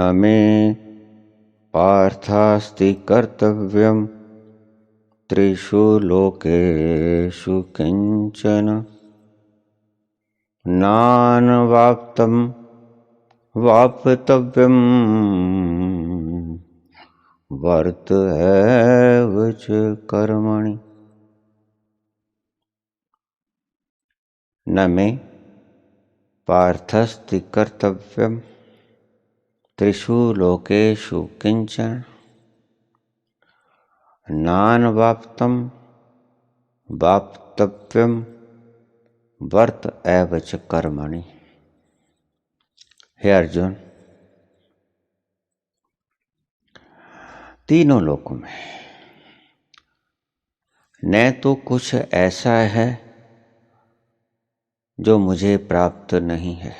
न मे पार्थास्ति कर्तव्यं त्रिषु लोकेषु किंचन नानवाप्तं वाप्तव्यं वर्त एव च कर्मणि। न मे पार्थस्ति कर्तव्यं त्रिषु लोकेषु किंचन नानवाप्तं वाप्तव्यं वर्त एव च कर्मणि। हे अर्जुन, तीनों लोकों में न तो कुछ ऐसा है जो मुझे प्राप्त नहीं है,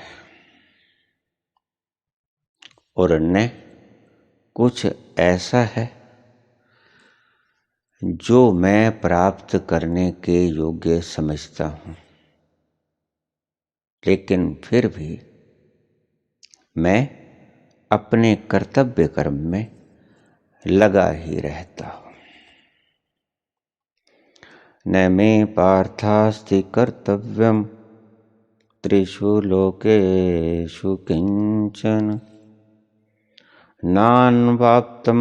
और न कुछ ऐसा है जो मैं प्राप्त करने के योग्य समझता हूं, लेकिन फिर भी मैं अपने कर्तव्य कर्म में लगा ही रहता हूं। न मे पार्थास्ति कर्तव्यं त्रिषु लोकेषु किंचन नानवाप्तं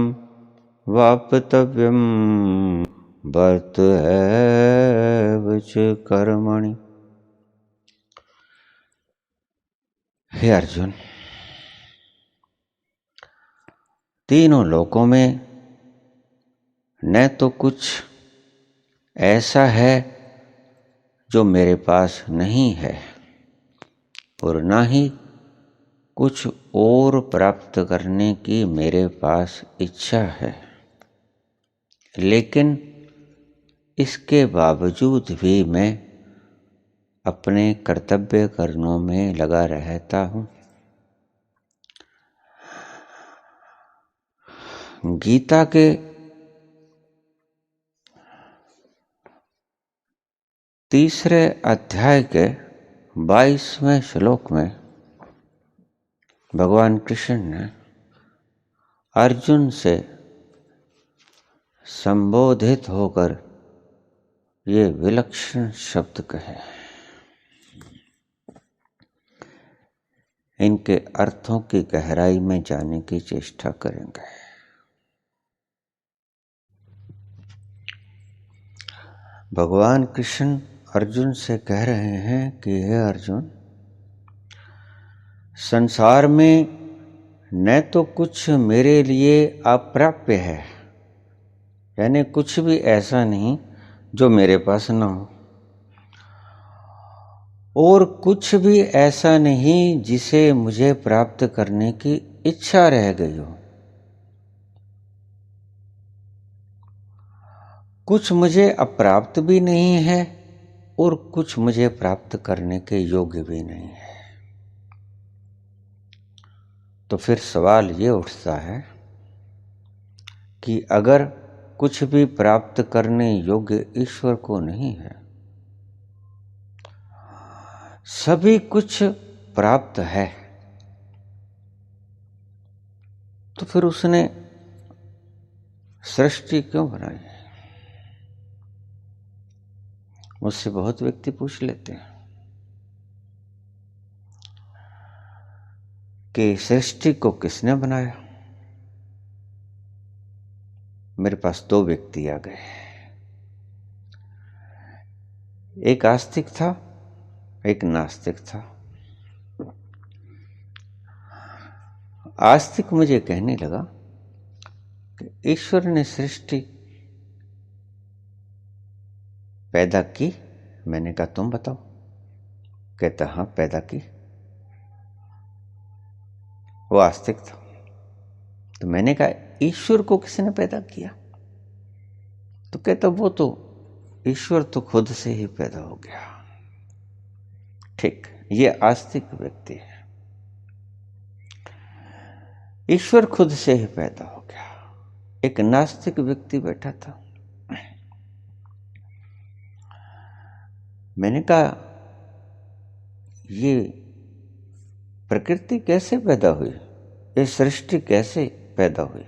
वाप्तव्यं वर्त एव च कर्मणि। हे अर्जुन, तीनों लोकों में न तो कुछ ऐसा है जो मेरे पास नहीं है, और न ही कुछ और प्राप्त करने की मेरे पास इच्छा है, लेकिन इसके बावजूद भी मैं अपने कर्तव्य कर्मों में लगा रहता हूं। गीता के 3 अध्याय के 22वें श्लोक में भगवान कृष्ण ने अर्जुन से संबोधित होकर ये विलक्षण शब्द कहे। इनके अर्थों की गहराई में जाने की चेष्टा करेंगे। भगवान कृष्ण अर्जुन से कह रहे हैं कि हे अर्जुन, संसार में न तो कुछ मेरे लिए अप्राप्य है, यानी कुछ भी ऐसा नहीं जो मेरे पास न हो, और कुछ भी ऐसा नहीं जिसे मुझे प्राप्त करने की इच्छा रह गई हो। कुछ मुझे अप्राप्त भी नहीं है और कुछ मुझे प्राप्त करने के योग्य भी नहीं है। तो फिर सवाल ये उठता है कि अगर कुछ भी प्राप्त करने योग्य ईश्वर को नहीं है, सभी कुछ प्राप्त है, तो फिर उसने सृष्टि क्यों बनाई? मुझसे बहुत व्यक्ति पूछ लेते हैं कि सृष्टि को किसने बनाया। मेरे पास 2 व्यक्ति आ गए। एक आस्तिक था, एक नास्तिक था। आस्तिक मुझे कहने लगा कि ईश्वर ने सृष्टि पैदा की। मैंने कहा तुम बताओ। कहता हाँ पैदा की। वो आस्तिक था। तो मैंने कहा ईश्वर को किसने पैदा किया? तो कहता वो तो ईश्वर तो खुद से ही पैदा हो गया। ठीक, ये आस्तिक व्यक्ति है। ईश्वर खुद से ही पैदा हो गया। एक नास्तिक व्यक्ति बैठा था। मैंने कहा ये प्रकृति कैसे पैदा हुई? ये सृष्टि कैसे पैदा हुई?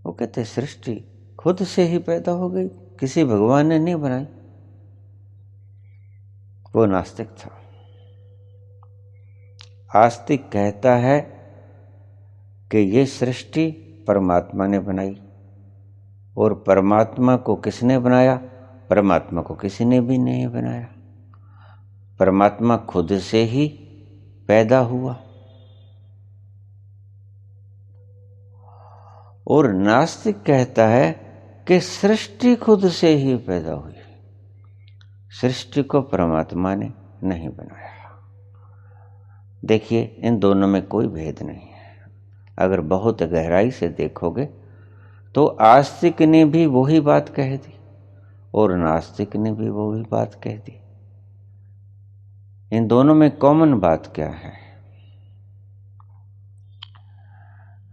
वो कहते सृष्टि खुद से ही पैदा हो गई, किसी भगवान ने नहीं बनाई। वो नास्तिक था। आस्तिक कहता है कि ये सृष्टि परमात्मा ने बनाई, और परमात्मा को किसने बनाया? परमात्मा को किसी ने भी नहीं बनाया। परमात्मा खुद से ही पैदा हुआ। और नास्तिक कहता है कि सृष्टि खुद से ही पैदा हुई, सृष्टि को परमात्मा ने नहीं बनाया। देखिए, इन दोनों में कोई भेद नहीं है। अगर बहुत गहराई से देखोगे तो आस्तिक ने भी वही बात कह दी और नास्तिक ने भी वही बात कह दी। इन दोनों में कॉमन बात क्या है?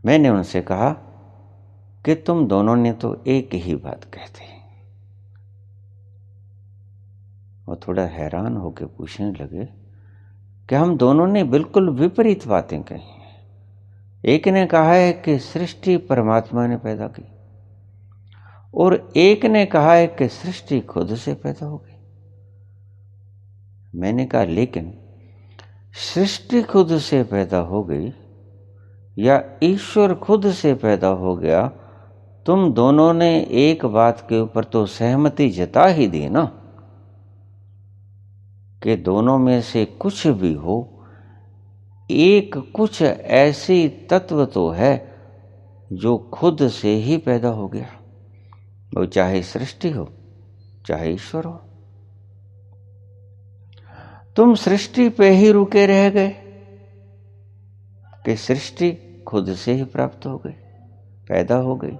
मैंने उनसे कहा कि तुम दोनों ने तो एक ही बात कहते हैं। वो थोड़ा हैरान होकर पूछने लगे कि हम दोनों ने बिल्कुल विपरीत बातें कही हैं। एक ने कहा है कि सृष्टि परमात्मा ने पैदा की, और एक ने कहा है कि सृष्टि खुद से पैदा हो गई। मैंने कहा लेकिन सृष्टि खुद से पैदा हो गई या ईश्वर खुद से पैदा हो गया, तुम दोनों ने एक बात के ऊपर तो सहमति जता ही दी ना, कि दोनों में से कुछ भी हो, एक कुछ ऐसी तत्व तो है जो खुद से ही पैदा हो गया, वो चाहे सृष्टि हो चाहे ईश्वर हो। तुम सृष्टि पे ही रुके रह गए कि सृष्टि खुद से ही प्राप्त हो गई, पैदा हो गई।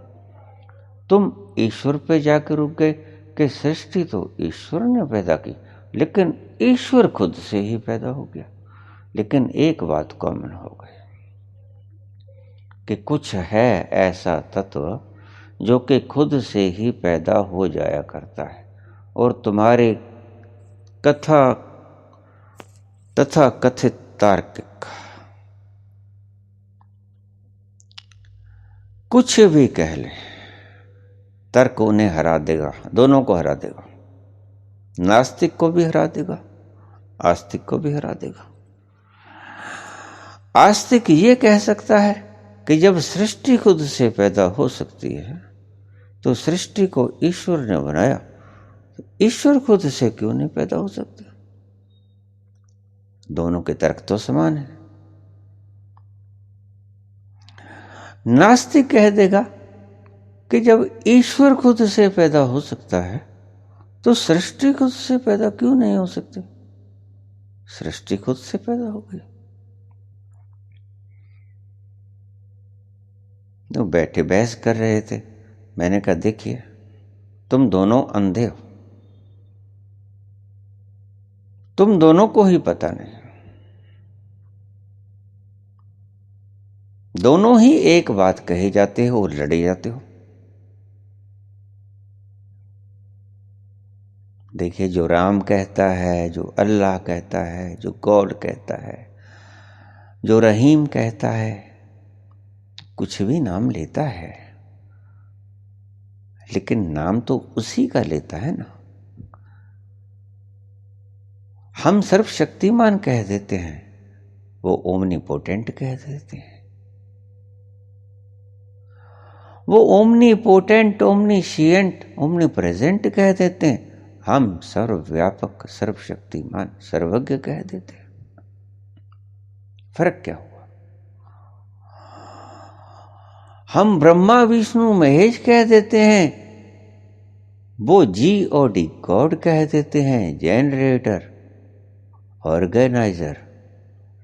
तुम ईश्वर पे जाकर रुक गए कि सृष्टि तो ईश्वर ने पैदा की, लेकिन ईश्वर खुद से ही पैदा हो गया। लेकिन एक बात कॉमन हो गई कि कुछ है ऐसा तत्व जो कि खुद से ही पैदा हो जाया करता है, और तुम्हारे तथा कथित तार्किक कुछ भी कह ले, तर्क उन्हें हरा देगा, दोनों को हरा देगा। नास्तिक को भी हरा देगा, आस्तिक को भी हरा देगा। आस्तिक ये कह सकता है कि जब सृष्टि खुद से पैदा हो सकती है तो सृष्टि को ईश्वर ने बनाया, तो ईश्वर खुद से क्यों नहीं पैदा हो सकता? दोनों के तर्क तो समान है। नास्तिक कह देगा कि जब ईश्वर खुद से पैदा हो सकता है तो सृष्टि खुद से पैदा क्यों नहीं हो सकती? सृष्टि खुद से पैदा हो गई। तो बैठे बहस कर रहे थे। मैंने कहा देखिए, तुम दोनों अंधे हो, तुम दोनों को ही पता नहीं, दोनों ही एक बात कहे जाते हो और लड़े जाते हो। देखिए, जो राम कहता है, जो अल्लाह कहता है, जो गॉड कहता है, जो रहीम कहता है, कुछ भी नाम लेता है, लेकिन नाम तो उसी का लेता है ना। हम सर्वशक्तिमान कह देते हैं, वो ओमनीपोटेंट कह देते हैं। वो ओमनीपोटेंट, ओमनीशिएंट, ओमनीप्रेजेंट कह देते हैं, हम सर्वव्यापक, सर्वशक्तिमान, सर्वज्ञ कह देते हैं। फर्क क्या हुआ? हम ब्रह्मा विष्णु महेश कह देते हैं, वो GOD गॉड कह देते हैं, जनरेटर, ऑर्गेनाइजर,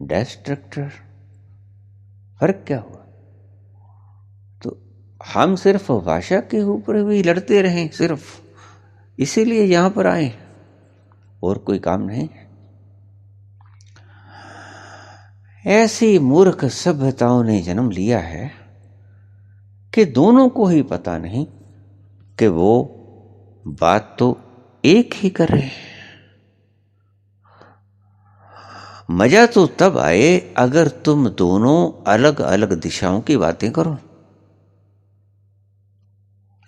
डिस्ट्रक्टर। फर्क क्या हुआ? तो हम सिर्फ भाषा के ऊपर भी लड़ते रहें, सिर्फ इसीलिए यहां पर आए, और कोई काम नहीं है। ऐसी मूर्ख सभ्यताओं ने जन्म लिया है कि दोनों को ही पता नहीं कि वो बात तो एक ही कर रहे हैं। मजा तो तब आए अगर तुम दोनों अलग अलग दिशाओं की बातें करो।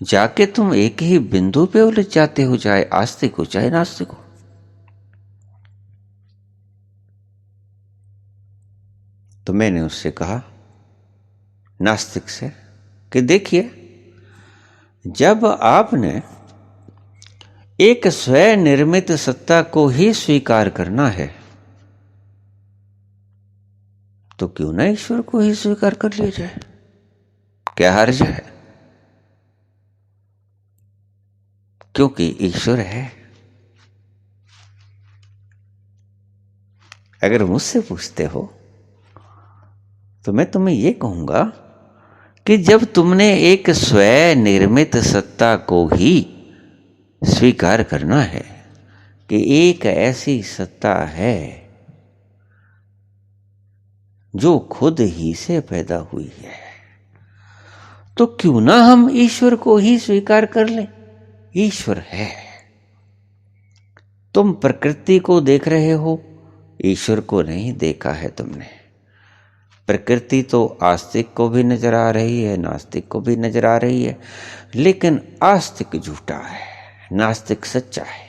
जाके तुम एक ही बिंदु पे उलझ जाते हो, चाहे आस्तिक हो चाहे नास्तिक हो। तो मैंने उससे कहा, नास्तिक से, कि देखिए, जब आपने एक स्वनिर्मित सत्ता को ही स्वीकार करना है तो क्यों ना ईश्वर को ही स्वीकार कर लिया जाए, क्या हर्ज है? क्योंकि ईश्वर है। अगर मुझसे पूछते हो तो मैं तुम्हें यह कहूंगा कि जब तुमने एक स्वनिर्मित सत्ता को ही स्वीकार करना है कि एक ऐसी सत्ता है जो खुद ही से पैदा हुई है, तो क्यों ना हम ईश्वर को ही स्वीकार कर लें। ईश्वर है। तुम प्रकृति को देख रहे हो, ईश्वर को नहीं देखा है तुमने। प्रकृति तो आस्तिक को भी नजर आ रही है, नास्तिक को भी नजर आ रही है, लेकिन आस्तिक झूठा है, नास्तिक सच्चा है।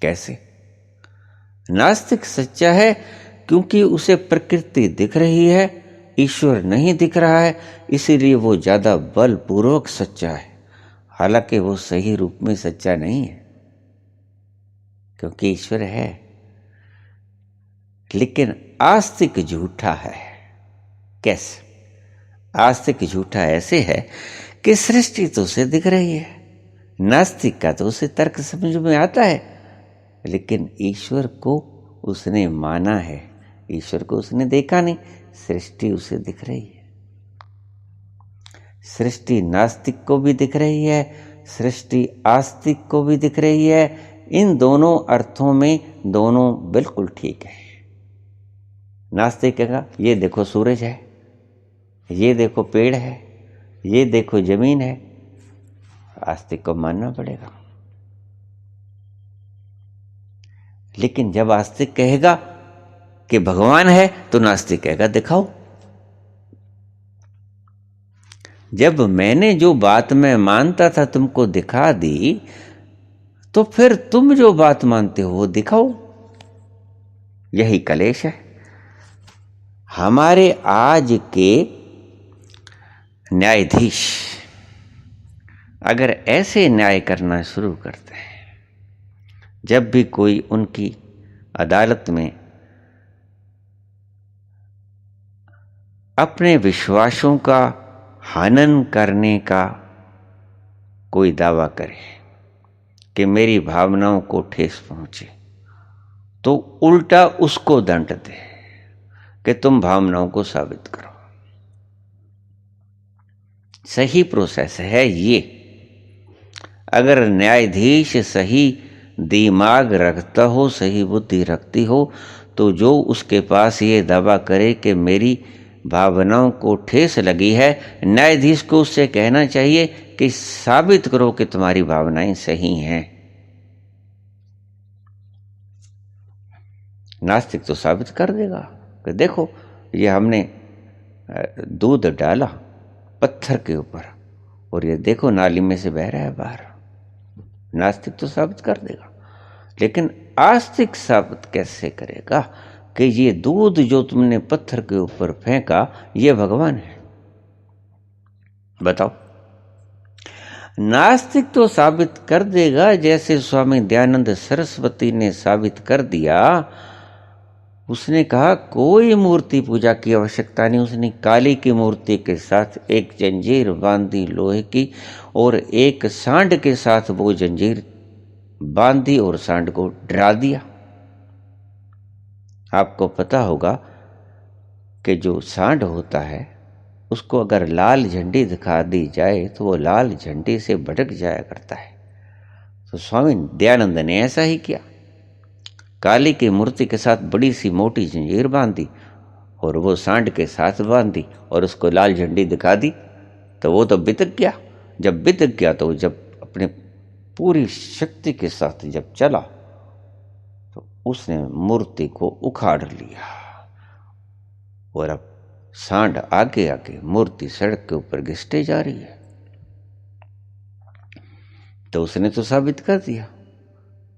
कैसे? नास्तिक सच्चा है क्योंकि उसे प्रकृति दिख रही है, ईश्वर नहीं दिख रहा है, इसीलिए वो ज्यादा बलपूर्वक सच्चा है। हालांकि वो सही रूप में सच्चा नहीं है क्योंकि ईश्वर है। लेकिन आस्तिक झूठा है। कैसे? आस्तिक झूठा ऐसे है कि सृष्टि तो उसे दिख रही है, नास्तिक का तो उसे तर्क समझ में आता है, लेकिन ईश्वर को उसने माना है, ईश्वर को उसने देखा नहीं, सृष्टि उसे दिख रही है। सृष्टि नास्तिक को भी दिख रही है, सृष्टि आस्तिक को भी दिख रही है। इन दोनों अर्थों में दोनों बिल्कुल ठीक है। नास्तिक कहेगा ये देखो सूरज है, ये देखो पेड़ है, ये देखो जमीन है, आस्तिक को मानना पड़ेगा। लेकिन जब आस्तिक कहेगा कि भगवान है तो नास्तिक कहेगा दिखाओ। जब मैंने जो बात मैं मानता था तुमको दिखा दी, तो फिर तुम जो बात मानते हो वो दिखाओ। यही कलेश है। हमारे आज के न्यायाधीश अगर ऐसे न्याय करना शुरू करते हैं, जब भी कोई उनकी अदालत में अपने विश्वासों का हनन करने का कोई दावा करे कि मेरी भावनाओं को ठेस पहुंचे, तो उल्टा उसको दंड दे कि तुम भावनाओं को साबित करो। सही प्रोसेस है ये। अगर न्यायाधीश सही दिमाग रखता हो, सही बुद्धि रखती हो, तो जो उसके पास ये दावा करे कि मेरी भावनाओं को ठेस लगी है, न्यायाधीश को उससे कहना चाहिए कि साबित करो कि तुम्हारी भावनाएं सही हैं। नास्तिक तो साबित कर देगा कि देखो ये हमने दूध डाला पत्थर के ऊपर और ये देखो नाली में से बह रहा है बाहर। नास्तिक तो साबित कर देगा, लेकिन आस्तिक साबित कैसे करेगा कि ये दूध जो तुमने पत्थर के ऊपर फेंका ये भगवान है? बताओ। नास्तिक तो साबित कर देगा, जैसे स्वामी दयानंद सरस्वती ने साबित कर दिया। उसने कहा कोई मूर्ति पूजा की आवश्यकता नहीं। उसने काली की मूर्ति के साथ एक जंजीर बांधी लोहे की और एक सांड के साथ वो जंजीर बांधी और सांड को डरा दिया। आपको पता होगा कि जो सांड होता है उसको अगर लाल झंडी दिखा दी जाए तो वो लाल झंडी से भटक जाया करता है। तो स्वामी दयानंद ने ऐसा ही किया। काली की मूर्ति के साथ बड़ी सी मोटी जंजीर बांधी और वो सांड के साथ बांधी और उसको लाल झंडी दिखा दी, तो वो तो बितक गया। जब बितक गया तो जब अपने पूरी शक्ति के साथ जब चला तो उसने मूर्ति को उखाड़ लिया और अब सांड आगे आगे मूर्ति सड़क के ऊपर घिसटे जा रही है। तो उसने तो साबित कर दिया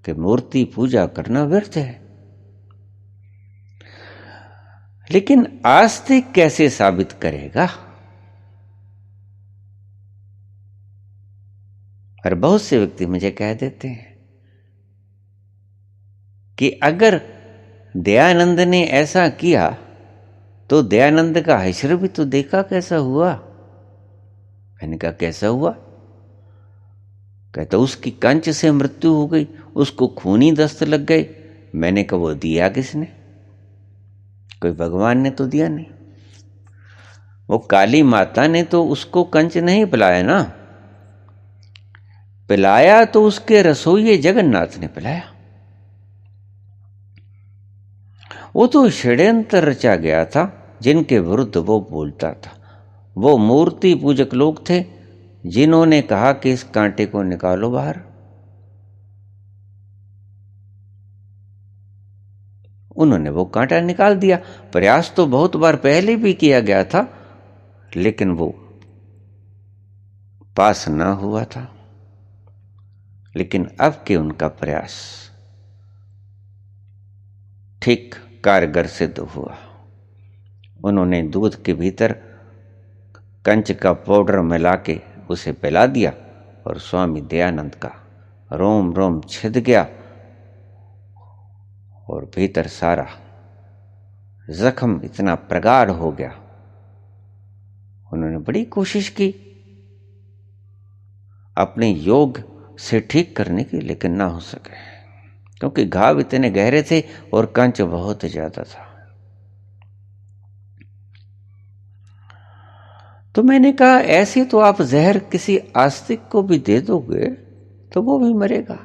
कि मूर्ति पूजा करना व्यर्थ है। लेकिन आस्तिक कैसे साबित करेगा? और बहुत से व्यक्ति मुझे कह देते हैं कि अगर दयानंद ने ऐसा किया तो दयानंद का हश्र भी तो देखा कैसा हुआ। मैंने कहा कैसा हुआ? कहता उसकी कंच से मृत्यु हो गई, उसको खूनी दस्त लग गए। मैंने कहा वो दिया किसने? कोई भगवान ने तो दिया नहीं। वो काली माता ने तो उसको कंच नहीं पिलाया ना, पिलाया तो उसके रसोइये जगन्नाथ ने पिलाया। वो तो षड्यंत्र रचा गया था जिनके विरुद्ध वो बोलता था। वो मूर्ति पूजक लोग थे जिन्होंने कहा कि इस कांटे को निकालो बाहर। उन्होंने वो कांटा निकाल दिया। प्रयास तो बहुत बार पहले भी किया गया था, लेकिन वो पास ना हुआ था। लेकिन अब के उनका प्रयास ठीक कारगर सिद्ध हुआ। उन्होंने दूध के भीतर कंच का पाउडर मिला के उसे पिला दिया और स्वामी दयानंद का रोम रोम छिद गया और भीतर सारा जख्म इतना प्रगाढ़ हो गया। उन्होंने बड़ी कोशिश की अपने योग से ठीक करने की, लेकिन ना हो सके, क्योंकि घाव इतने गहरे थे और कंच बहुत ज्यादा था। तो मैंने कहा ऐसे तो आप जहर किसी आस्तिक को भी दे दोगे तो वो भी मरेगा।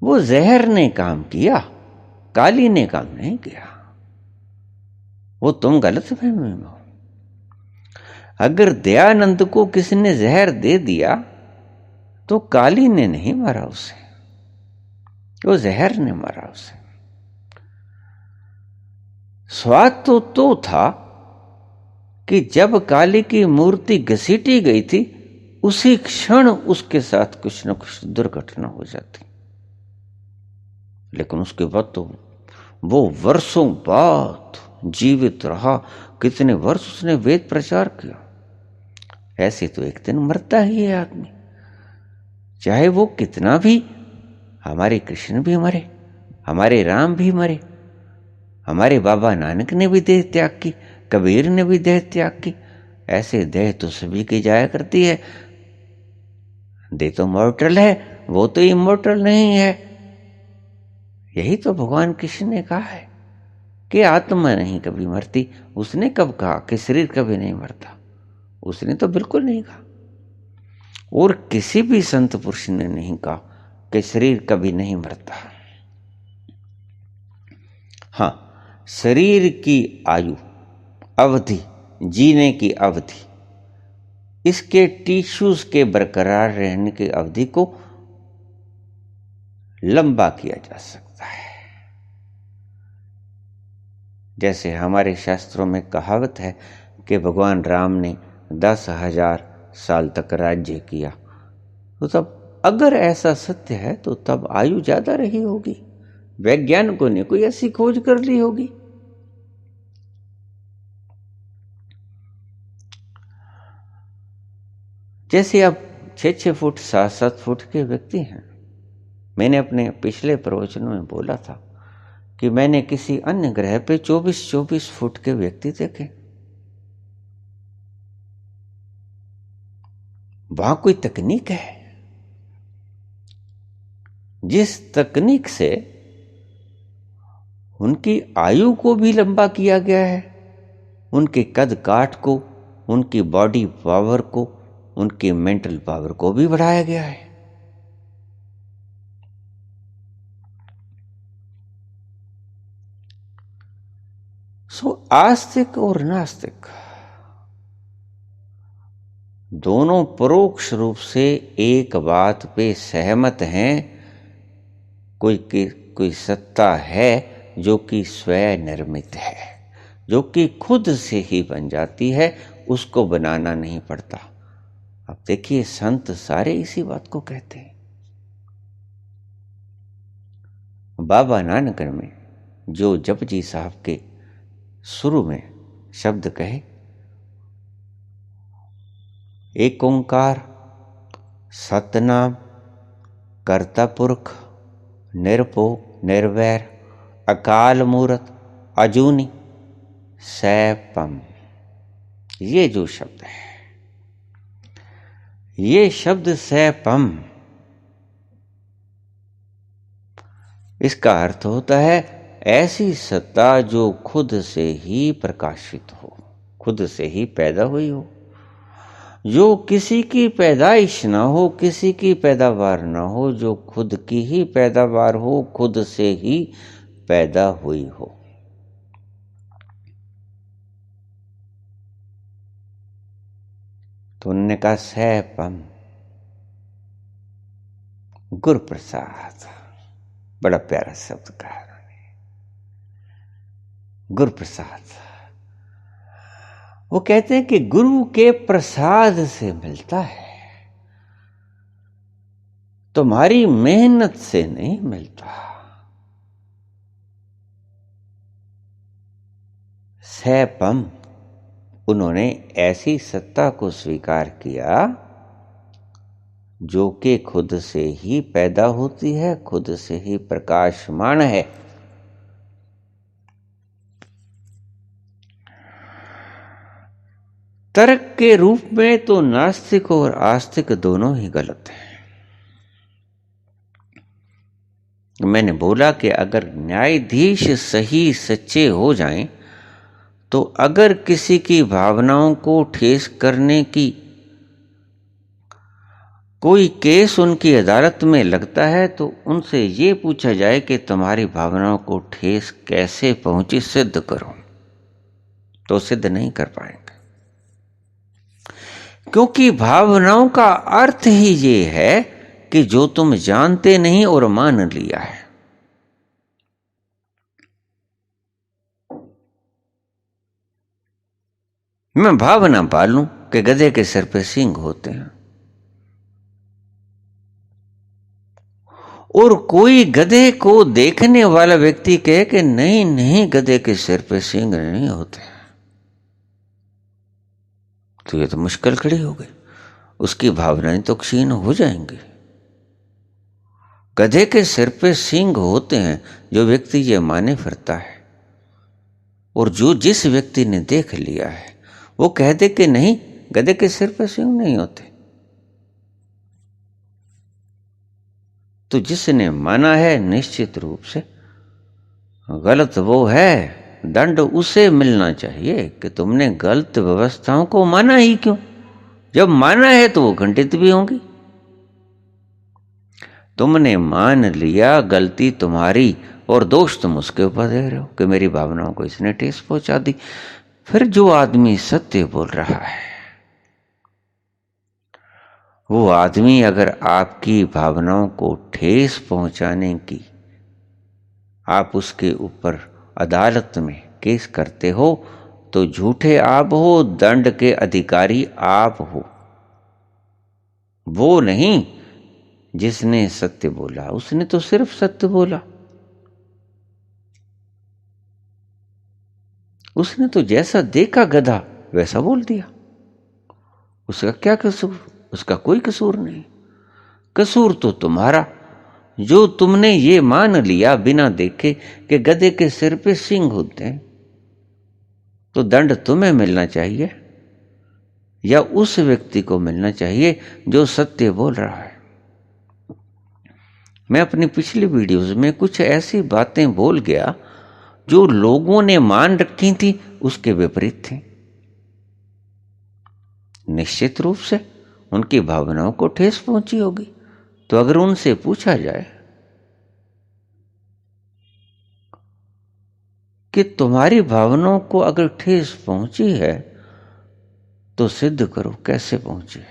वो जहर ने काम किया, काली ने काम नहीं किया। वो तुम गलत फहमी में हो। अगर दयानंद को किसी ने जहर दे दिया तो काली ने नहीं मारा उसे, वो जहर ने मारा उसे। स्वाद तो था कि जब काली की मूर्ति घसीटी गई थी उसी क्षण उसके साथ कुछ न कुछ दुर्घटना हो जाती। लेकिन उसके बाद तो वो वर्षों बाद जीवित रहा। कितने वर्ष उसने वेद प्रचार किया। ऐसे तो एक दिन मरता ही है आदमी, चाहे वो कितना भी। हमारे कृष्ण भी मरे, हमारे राम भी मरे, हमारे बाबा नानक ने भी देह त्याग की, कबीर ने भी देह त्याग की। ऐसे देह तो सभी की जाया करती है। देह तो मॉर्टल है, वो तो इमॉर्टल नहीं है। यही तो भगवान कृष्ण ने कहा है कि आत्मा नहीं कभी मरती। उसने कब कहा कि शरीर कभी नहीं मरता? उसने तो बिल्कुल नहीं कहा। और किसी भी संत पुरुष ने नहीं कहा कि शरीर कभी नहीं मरता। हां, शरीर की आयु, अवधि, जीने की अवधि, इसके टिश्यूज के बरकरार रहने की अवधि को लंबा किया जा सकता है। जैसे हमारे शास्त्रों में कहावत है कि भगवान राम ने 10,000 साल तक राज्य किया, तो तब अगर ऐसा सत्य है तो तब आयु ज्यादा रही होगी। वैज्ञानिकों ने कोई ऐसी खोज कर ली होगी। जैसे अब 6-6 फुट 7-7 फुट के व्यक्ति हैं। मैंने अपने पिछले प्रवचनों में बोला था कि मैंने किसी अन्य ग्रह पे 24-24 फुट के व्यक्ति देखे। वहां कोई तकनीक है, जिस तकनीक से उनकी आयु को भी लंबा किया गया है, उनके कद काठ को, उनकी बॉडी पावर को, उनकी मेंटल पावर को भी बढ़ाया गया है। आस्तिक और नास्तिक दोनों परोक्ष रूप से एक बात पे सहमत हैं। कोई कोई सत्ता है जो कि स्वयं निर्मित है, जो कि खुद से ही बन जाती है, उसको बनाना नहीं पड़ता। अब देखिए संत सारे इसी बात को कहते हैं। बाबा नानक में जो जपजी साहब के शुरू में शब्द कहे, एक ओंकार सतनाम कर्ता पुरख निरपो निर्वैर अकाल मूरत अजूनी सैपम, ये जो शब्द है, ये शब्द सैपम, इसका अर्थ होता है ऐसी सत्ता जो खुद से ही प्रकाशित हो, खुद से ही पैदा हुई हो, जो किसी की पैदाइश ना हो, किसी की पैदावार ना हो, जो खुद की ही पैदावार हो, खुद से ही पैदा हुई हो। तो उन्होंने कहा सैपम, गुरु प्रसाद, बड़ा प्यारा शब्द कहा उन्होंने, गुरु प्रसाद। वो कहते हैं कि गुरु के प्रसाद से मिलता है, तुम्हारी मेहनत से नहीं मिलता। सैपम, उन्होंने ऐसी सत्ता को स्वीकार किया जो कि खुद से ही पैदा होती है, खुद से ही प्रकाशमान है। तर्क के रूप में तो नास्तिक और आस्तिक दोनों ही गलत हैं। मैंने बोला कि अगर न्यायाधीश सही सच्चे हो जाएं, तो अगर किसी की भावनाओं को ठेस करने की कोई केस उनकी अदालत में लगता है, तो उनसे ये पूछा जाए कि तुम्हारी भावनाओं को ठेस कैसे पहुंची, सिद्ध करो, तो सिद्ध नहीं कर पाएंगे। क्योंकि भावनाओं का अर्थ ही ये है कि जो तुम जानते नहीं और मान लिया है। मैं भावना पालूं कि गधे के सिर पे सींग होते हैं, और कोई गधे को देखने वाला व्यक्ति कहे कि नहीं नहीं गधे के सिर पे सींग नहीं होते, तो ये तो मुश्किल खड़ी हो गई, उसकी भावनाएं तो क्षीण हो जाएंगी। गधे के सिर पे सींग होते हैं जो व्यक्ति ये माने फिरता है, और जो जिस व्यक्ति ने देख लिया है वो कह दे कि नहीं गधे के सिर पे सींग नहीं होते, तो जिसने माना है निश्चित रूप से गलत वो है, दंड उसे मिलना चाहिए कि तुमने गलत व्यवस्थाओं को माना ही क्यों। जब माना है तो वो खंडित भी होंगी। तुमने मान लिया गलती तुम्हारी और दोष तुम उसके ऊपर दे रहे हो कि मेरी भावनाओं को इसने ठेस पहुंचा दी। फिर जो आदमी सत्य बोल रहा है, वो आदमी अगर आपकी भावनाओं को ठेस पहुंचाने की आप उसके ऊपर अदालत में केस करते हो, तो झूठे आप हो, दंड के अधिकारी आप हो, वो नहीं जिसने सत्य बोला। उसने तो सिर्फ सत्य बोला, उसने तो जैसा देखा गधा वैसा बोल दिया। उसका क्या कसूर? उसका कोई कसूर नहीं। कसूर तो तुम्हारा, जो तुमने ये मान लिया बिना देखे कि गधे के सिर पे सींग होते हैं, तो दंड तुम्हें मिलना चाहिए या उस व्यक्ति को मिलना चाहिए जो सत्य बोल रहा है। मैं अपनी पिछली वीडियोस में कुछ ऐसी बातें बोल गया जो लोगों ने मान रखी थी, उसके विपरीत थी। निश्चित रूप से उनकी भावनाओं को ठेस पहुंची होगी। तो अगर उनसे पूछा जाए कि तुम्हारी भावनाओं को अगर ठेस पहुंची है तो सिद्ध करो कैसे पहुंची है।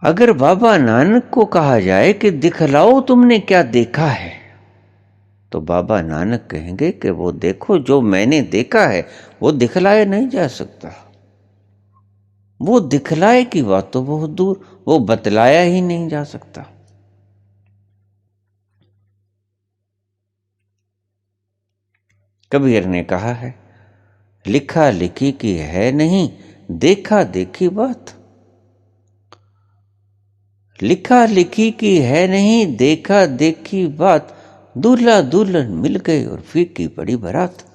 अगर बाबा नानक को कहा जाए कि दिखलाओ तुमने क्या देखा है, तो बाबा नानक कहेंगे कि वो देखो जो मैंने देखा है वो दिखलाया नहीं जा सकता। वो दिखलाए की बात तो बहुत दूर, वो बतलाया ही नहीं जा सकता। कबीर ने कहा है, लिखा लिखी की है नहीं, देखा देखी बात। लिखा लिखी की है नहीं, देखा देखी बात। दूल्हा दुल्हन मिल गए और फीकी पड़ी बारात।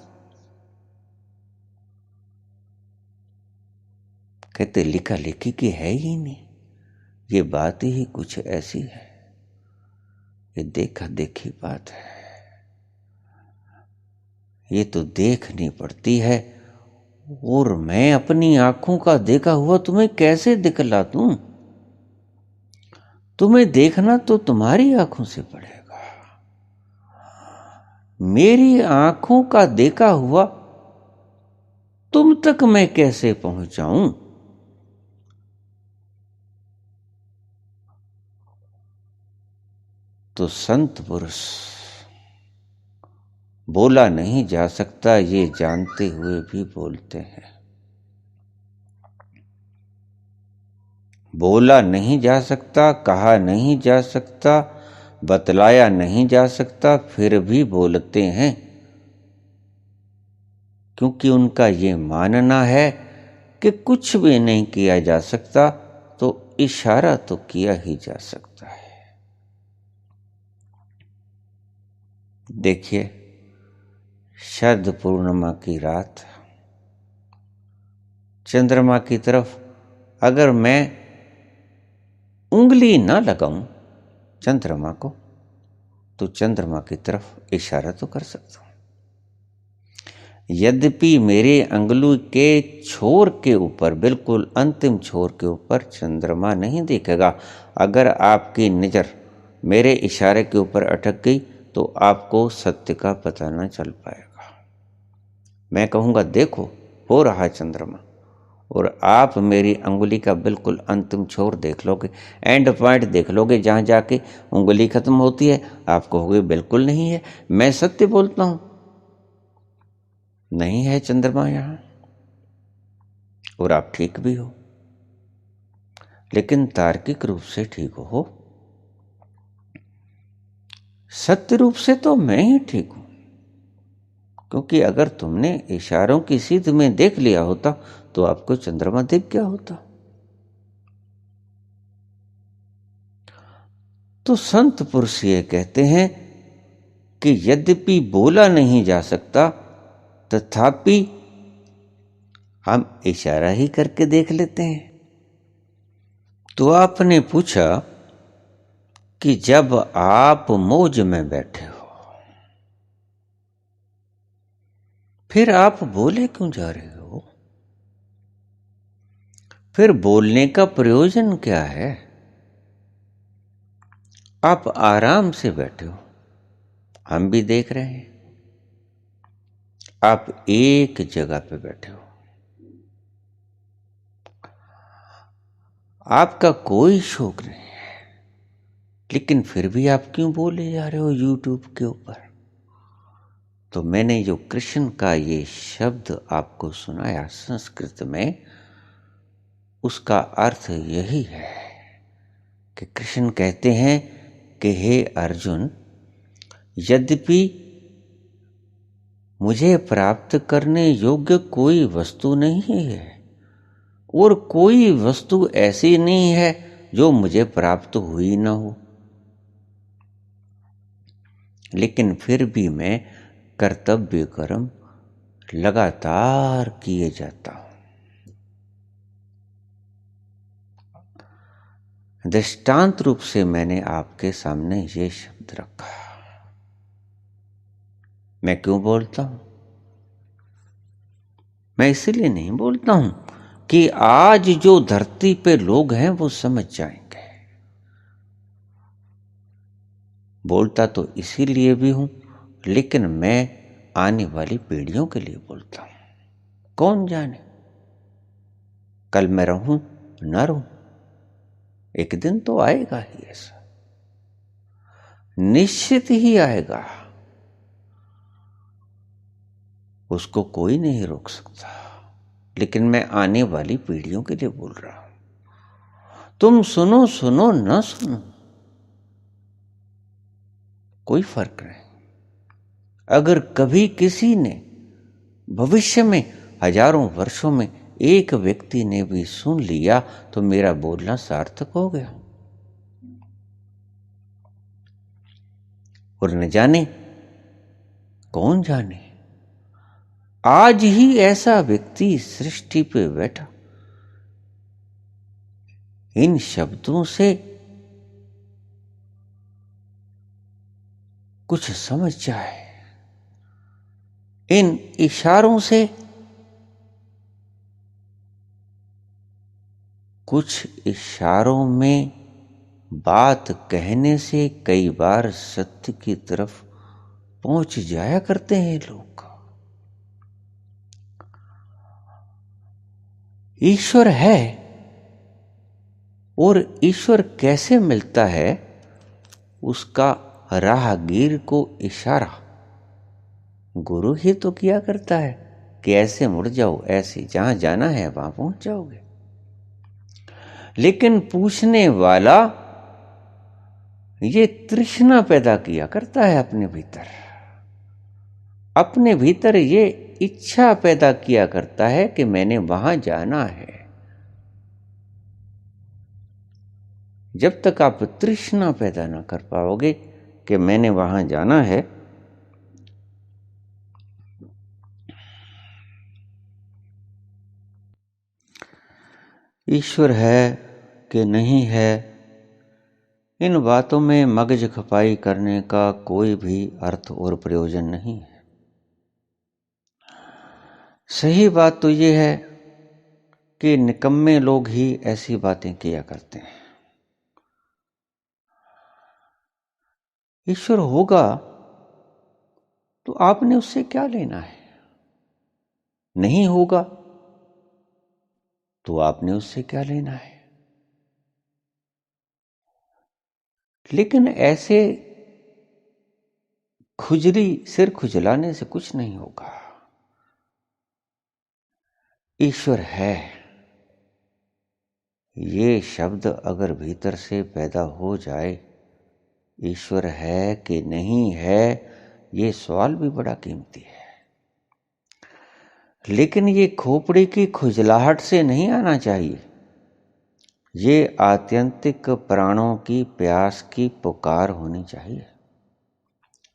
कहते लिखा लिखी की है ही नहीं, ये बात ही कुछ ऐसी है, ये देखा देखी बात है, ये तो देखनी पड़ती है। और मैं अपनी आंखों का देखा हुआ तुम्हें कैसे दिखला दूं? तुम्हें देखना तो तुम्हारी आंखों से पड़ेगा। मेरी आंखों का देखा हुआ तुम तक मैं कैसे पहुंचाऊं? तो संत पुरुष बोला नहीं जा सकता ये जानते हुए भी बोलते हैं। बोला नहीं जा सकता, कहा नहीं जा सकता, बतलाया नहीं जा सकता, फिर भी बोलते हैं, क्योंकि उनका ये मानना है कि कुछ भी नहीं किया जा सकता तो इशारा तो किया ही जा सकता है। देखिए, शरद पूर्णिमा की रात चंद्रमा की तरफ अगर मैं उंगली ना लगाऊं चंद्रमा को, तो चंद्रमा की तरफ इशारा तो कर सकता हूं। यद्यपि मेरे अंगुली के छोर के ऊपर, बिल्कुल अंतिम छोर के ऊपर चंद्रमा नहीं दिखेगा। अगर आपकी नज़र मेरे इशारे के ऊपर अटक गई तो आपको सत्य का पता न चल पाएगा। मैं कहूँगा देखो हो रहा चंद्रमा, और आप मेरी अंगुली का बिल्कुल अंतिम छोर देख लोगे, एंड पॉइंट देख लोगे, जहाँ जाके उंगली खत्म होती है। आप कहोगे बिल्कुल नहीं है, मैं सत्य बोलता हूँ, नहीं है चंद्रमा यहाँ, और आप ठीक भी हो। लेकिन तार्किक रूप से ठीक हो, सत्य रूप से तो मैं ही ठीक हूं। क्योंकि अगर तुमने इशारों की सीध में देख लिया होता तो आपको चंद्रमा दिख गया होता। तो संत पुरुष ये कहते हैं कि यद्यपि बोला नहीं जा सकता, तथापि हम इशारा ही करके देख लेते हैं। तो आपने पूछा कि जब आप मौज में बैठे हो, फिर आप बोले क्यों जा रहे हो? फिर बोलने का प्रयोजन क्या है? आप आराम से बैठे हो, हम भी देख रहे हैं। आप एक जगह पे बैठे हो, आपका कोई शौक नहीं है, लेकिन फिर भी आप क्यों बोले जा रहे हो यूट्यूब के ऊपर? तो मैंने जो कृष्ण का ये शब्द आपको सुनाया संस्कृत में, उसका अर्थ यही है कि कृष्ण कहते हैं कि हे अर्जुन, यद्यपि मुझे प्राप्त करने योग्य कोई वस्तु नहीं है, और कोई वस्तु ऐसी नहीं है जो मुझे प्राप्त हुई ना हो, लेकिन फिर भी मैं कर्तव्य कर्म लगातार किए जाता हूं। दृष्टांत रूप से मैंने आपके सामने ये शब्द रखा। मैं क्यों बोलता हूं? मैं इसलिए नहीं बोलता हूं कि आज जो धरती पे लोग हैं वो समझ जाएंगे। बोलता तो इसीलिए भी हूं, लेकिन मैं आने वाली पीढ़ियों के लिए बोलता हूं। कौन जाने कल मैं रहूं ना रहूं। एक दिन तो आएगा ही, ऐसा निश्चित ही आएगा, उसको कोई नहीं रोक सकता। लेकिन मैं आने वाली पीढ़ियों के लिए बोल रहा हूं। तुम सुनो सुनो ना सुनो, कोई फर्क नहीं। अगर कभी किसी ने भविष्य में, हजारों वर्षों में एक व्यक्ति ने भी सुन लिया तो मेरा बोलना सार्थक हो गया। और न जाने, कौन जाने, आज ही ऐसा व्यक्ति सृष्टि पे बैठा इन शब्दों से कुछ समझ जाए, इन इशारों से कुछ इशारों में बात कहने से कई बार सत्य की तरफ पहुंच जाया करते हैं लोग। ईश्वर है, और ईश्वर कैसे मिलता है, उसका राहगीर को इशारा गुरु ही तो किया करता है कि ऐसे मुड़ जाओ, ऐसे जहां जाना है वहां पहुंच जाओगे। लेकिन पूछने वाला ये तृष्णा पैदा किया करता है अपने भीतर, अपने भीतर ये इच्छा पैदा किया करता है कि मैंने वहां जाना है। जब तक आप तृष्णा पैदा ना कर पाओगे कि मैंने वहां जाना है, ईश्वर है कि नहीं है, इन बातों में मगज खपाई करने का कोई भी अर्थ और प्रयोजन नहीं है। सही बात तो ये है कि निकम्मे लोग ही ऐसी बातें किया करते हैं। ईश्वर होगा तो आपने उससे क्या लेना है, नहीं होगा तो आपने उससे क्या लेना है। लेकिन ऐसे खुजली सिर खुजलाने से कुछ नहीं होगा। ईश्वर है, ये शब्द अगर भीतर से पैदा हो जाए, ईश्वर है कि नहीं है, ये सवाल भी बड़ा कीमती है। लेकिन ये खोपड़ी की खुजलाहट से नहीं आना चाहिए, ये आत्यंतिक प्राणों की प्यास की पुकार होनी चाहिए,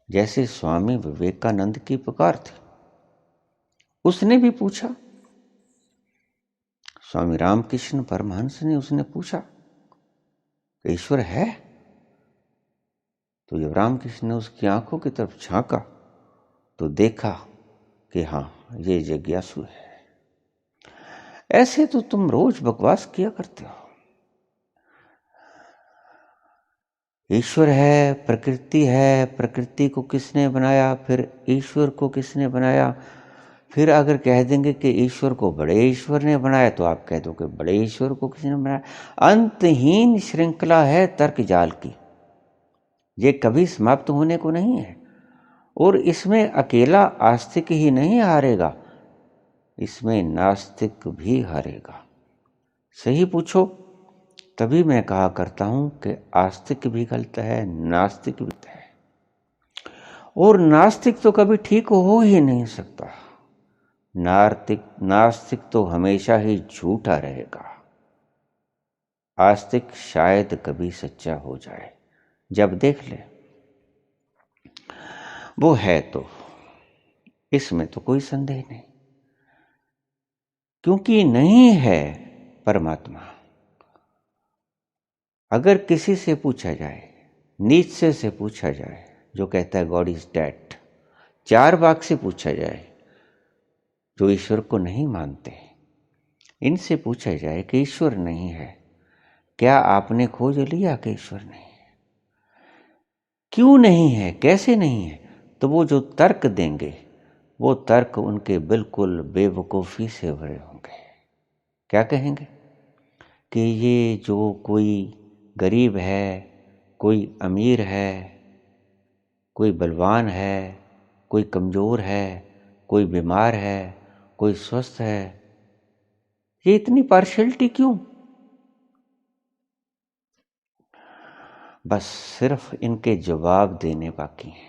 जैसे स्वामी विवेकानंद की पुकार थी। उसने भी पूछा, स्वामी रामकृष्ण परमहंस ने उसने पूछा, ईश्वर है? तो जब रामकृष्ण ने उसकी आंखों की तरफ झांका तो देखा कि हाँ, ये जिज्ञासु है। ऐसे तो तुम रोज बकवास किया करते हो। ईश्वर है, प्रकृति है, प्रकृति को किसने बनाया, फिर ईश्वर को किसने बनाया। फिर अगर कह देंगे कि ईश्वर को बड़े ईश्वर ने बनाया तो आप कह दो कि बड़े ईश्वर को किसने बनाया। अंतहीन श्रृंखला है तर्क जाल की, ये कभी समाप्त होने को नहीं है। और इसमें अकेला आस्तिक ही नहीं हारेगा, इसमें नास्तिक भी हारेगा। सही पूछो तभी मैं कहा करता हूं कि आस्तिक भी गलत है, नास्तिक भी गलत है। और नास्तिक तो कभी ठीक हो ही नहीं सकता। नास्तिक तो हमेशा ही झूठा रहेगा। आस्तिक शायद कभी सच्चा हो जाए, जब देख ले। वो है तो, इसमें तो कोई संदेह नहीं, क्योंकि नहीं है परमात्मा। अगर किसी से पूछा जाए, नीत्शे से पूछा जाए जो कहता है गॉड इज डेड, चारवाक से पूछा जाए जो ईश्वर को नहीं मानते, इनसे पूछा जाए कि ईश्वर नहीं है, क्या आपने खोज लिया कि ईश्वर नहीं है? क्यों नहीं है, कैसे नहीं है? तो वो जो तर्क देंगे वो तर्क उनके बिल्कुल बेवकूफ़ी से भरे होंगे। क्या कहेंगे कि ये जो कोई गरीब है, कोई अमीर है, कोई बलवान है, कोई कमजोर है, कोई बीमार है, कोई स्वस्थ है। ये इतनी पार्शियलिटी क्यों? बस सिर्फ इनके जवाब देने बाकी हैं।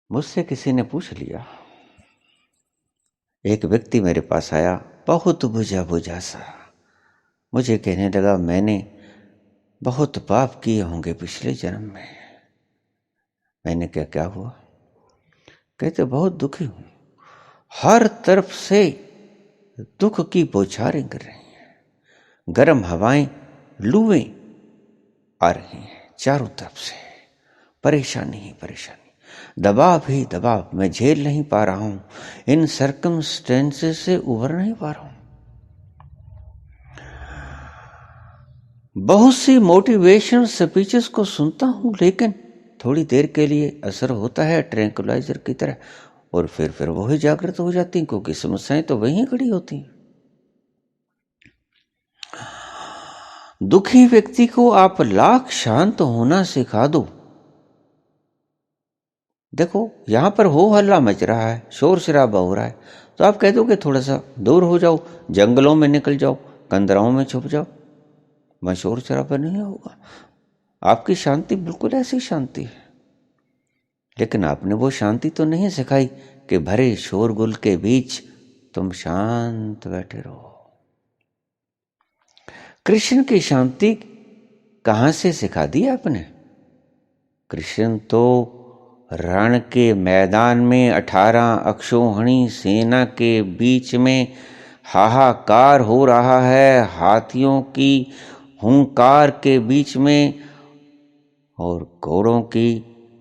मुझसे किसी ने पूछ लिया, एक व्यक्ति मेरे पास आया, बहुत बुझा बुझा सा, मुझे कहने लगा मैंने बहुत पाप किए होंगे पिछले जन्म में। मैंने क्या हुआ? कहते बहुत दुखी हूं, हर तरफ से दुख की बौछारें कर रही हैं, गर्म हवाएं, लूएं आ रही हैं चारों तरफ से, परेशानी ही परेशानी, दबाव ही दबाव, मैं झेल नहीं पा रहा हूं, इन सर्कमस्टेंसेस से उभर नहीं पा रहा हूं। बहुत सी मोटिवेशन स्पीचेस को सुनता हूं, लेकिन थोड़ी देर के लिए असर होता है ट्रैंकुलाइजर की तरह, और फिर वही जागृत हो जाती हैं, क्योंकि समस्याएं तो वहीं खड़ी होती हैं। दुखी व्यक्ति को आप लाख शांत होना सिखा दो, देखो यहां पर हो हल्ला मच रहा है, शोर शराबा हो रहा है, तो आप कह दो कि थोड़ा सा दूर हो जाओ, जंगलों में निकल जाओ, कंदराओं में छुप जाओ, वहां शोर शराबा नहीं होगा। आपकी शांति बिल्कुल ऐसी शांति है। लेकिन आपने वो शांति तो नहीं सिखाई कि भरे शोरगुल के बीच तुम शांत बैठे रहो। कृष्ण की शांति कहां से सिखा दी आपने? कृष्ण तो रण के मैदान में 18 अक्षौहिणी सेना के बीच में हाहाकार हो रहा है, हाथियों की हुंकार के बीच में और घोड़ों की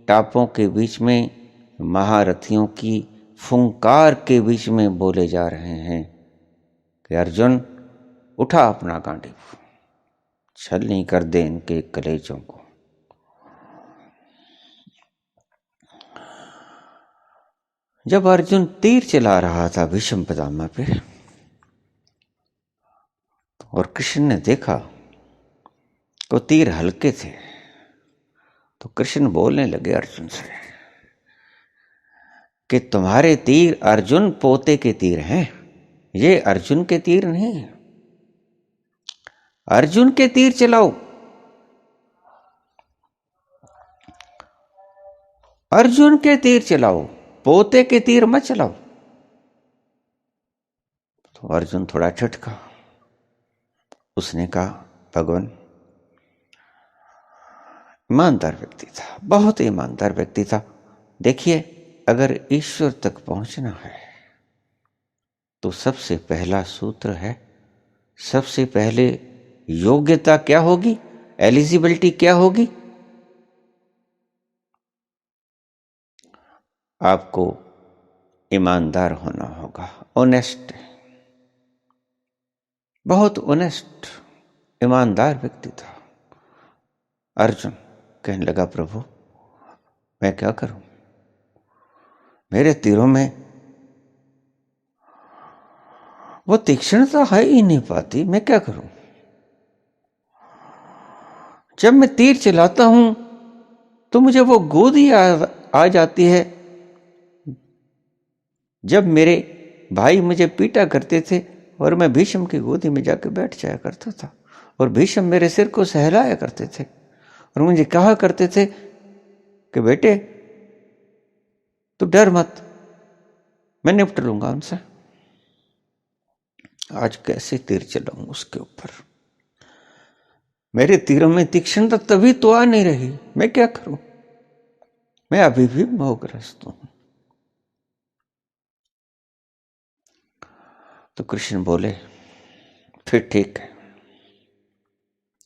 टापों के बीच में, महारथियों की फुंकार के बीच में बोले जा रहे हैं कि अर्जुन उठा अपना गांडीव, छलनी कर दे इनके कलेजों को। जब अर्जुन तीर चला रहा था भीष्म पितामह पे, और कृष्ण ने देखा तो तीर हल्के थे, तो कृष्ण बोलने लगे अर्जुन से कि तुम्हारे तीर अर्जुन पोते के तीर हैं, ये अर्जुन के तीर नहीं है। अर्जुन के तीर चलाओ, अर्जुन के तीर चलाओ, पोते के तीर मत चलाओ। तो अर्जुन थोड़ा झटका, उसने कहा भगवान, ईमानदार व्यक्ति था, बहुत ईमानदार व्यक्ति था। देखिए, अगर ईश्वर तक पहुंचना है तो सबसे पहला सूत्र है, सबसे पहले योग्यता क्या होगी, एलिजिबिलिटी क्या होगी? आपको ईमानदार होना होगा, ऑनेस्ट, बहुत ऑनेस्ट ईमानदार व्यक्ति था। अर्जुन कहने लगा प्रभु मैं क्या करूं, मेरे तीरों में वो तीक्ष्णता है ही नहीं पाती, मैं क्या करूं? जब मैं तीर चलाता हूं तो मुझे वो गोदी आ जाती है। जब मेरे भाई मुझे पीटा करते थे और मैं भीष्म की गोदी में जाकर बैठ जाया करता था, और भीष्म मेरे सिर को सहलाया करते थे और मुझे कहा करते थे कि बेटे तू डर मत, मैं निपट लूंगा उनसे। आज कैसे तीर चलाऊं उसके ऊपर? मेरे तीरों में तीक्ष्णता तभी तो आ नहीं रही, मैं क्या करूं? मैं अभी भी मोहग्रस्त हूं। तो कृष्ण बोले फिर ठीक है,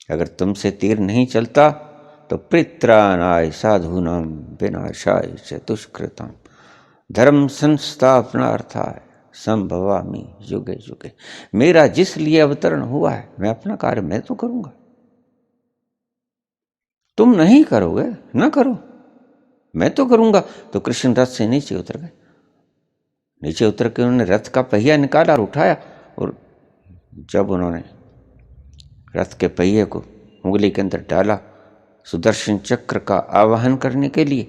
अगर तुमसे तीर नहीं चलता तो पित्रानाय साधूनाम विनाशाय च दुष्कृतम धर्म संस्थापनार्थाय संभवामि युगे युगे। मेरा जिस लिए अवतरण हुआ है, मैं अपना कार्य मैं तो करूंगा, तुम नहीं करोगे ना करो, मैं तो करूंगा। तो कृष्ण रथ से नीचे उतर गए। नीचे उतर के उन्होंने रथ का पहिया निकाला और उठाया और जब उन्होंने रथ के पहिए को उंगली के अंदर डाला सुदर्शन चक्र का आवाहन करने के लिए,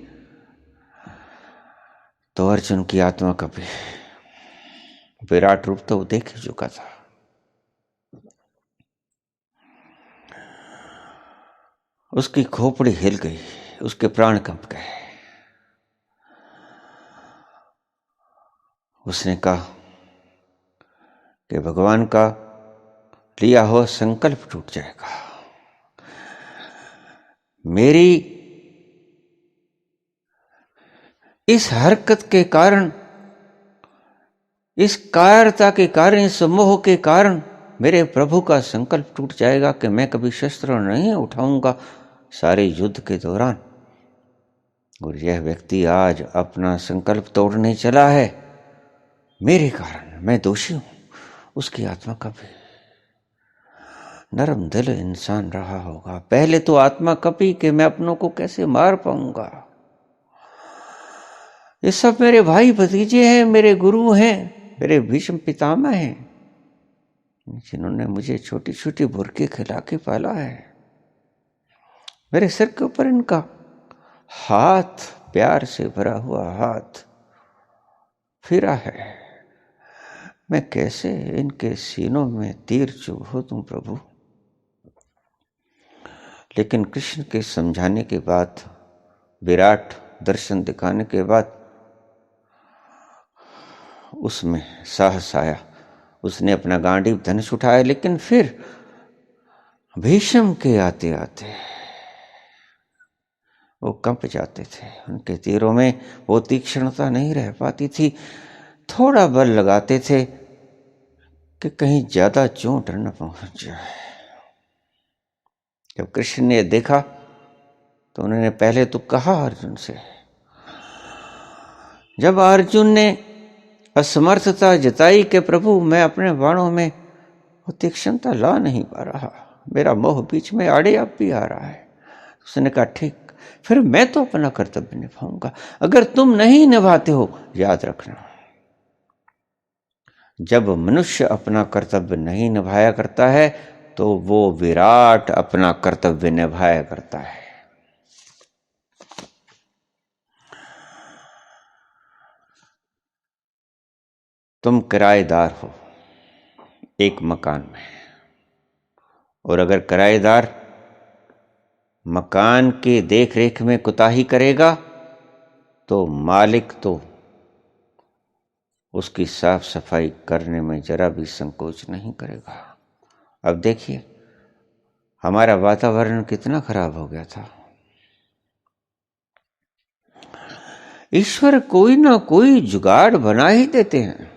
तो अर्जुन की आत्मा का भी विराट रूप तो वो देख ही चुका था। उसकी खोपड़ी हिल गई, उसके प्राण कंप गए। उसने कहा कि भगवान का लिया हुआ संकल्प टूट जाएगा। मेरी इस हरकत के कारण, इस कायरता के कारण, इस मोह के कारण मेरे प्रभु का संकल्प टूट जाएगा कि मैं कभी शस्त्र नहीं उठाऊंगा सारे युद्ध के दौरान। और यह व्यक्ति आज अपना संकल्प तोड़ने चला है मेरे कारण। मैं दोषी हूं। उसकी आत्मा का भी नरम दिल इंसान रहा होगा। पहले तो आत्मा कपी कि मैं अपनों को कैसे मार पाऊंगा। ये सब मेरे भाई भतीजे हैं, मेरे गुरु हैं, मेरे भीष्म पितामह हैं, जिन्होंने मुझे छोटी छोटी बुरकी खिला के पाला है। मेरे सिर के ऊपर इनका हाथ, प्यार से भरा हुआ हाथ फिरा है। मैं कैसे इनके सीनों में तीर चुभो दूं प्रभु। लेकिन कृष्ण के समझाने के बाद, विराट दर्शन दिखाने के बाद उसमें साहस आया। उसने अपना गांडीव धनुष उठाया, लेकिन फिर भीष्म के आते आते वो कंप जाते थे। उनके तीरों में वो तीक्ष्णता नहीं रह पाती थी। थोड़ा बल लगाते थे कि कहीं ज्यादा चोट न पहुंच जाए। जब कृष्ण ने देखा तो उन्होंने पहले तो कहा अर्जुन से, जब अर्जुन ने असमर्थता जताई कि प्रभु मैं अपने बाणों में वो तीक्ष्णता ला नहीं पा रहा, मेरा मोह बीच में आड़े अब भी आ रहा है, उसने कहा ठीक, फिर मैं तो अपना कर्तव्य निभाऊंगा। अगर तुम नहीं निभाते हो, याद रखना, जब मनुष्य अपना कर्तव्य नहीं निभाया करता है तो वो विराट अपना कर्तव्य निभाया करता है। तुम किराएदार हो एक मकान में, और अगर किराएदार मकान के देख रेख में कुताही करेगा तो मालिक तो उसकी साफ सफाई करने में जरा भी संकोच नहीं करेगा। अब देखिए हमारा वातावरण कितना खराब हो गया था। ईश्वर कोई ना कोई जुगाड़ बना ही देते हैं।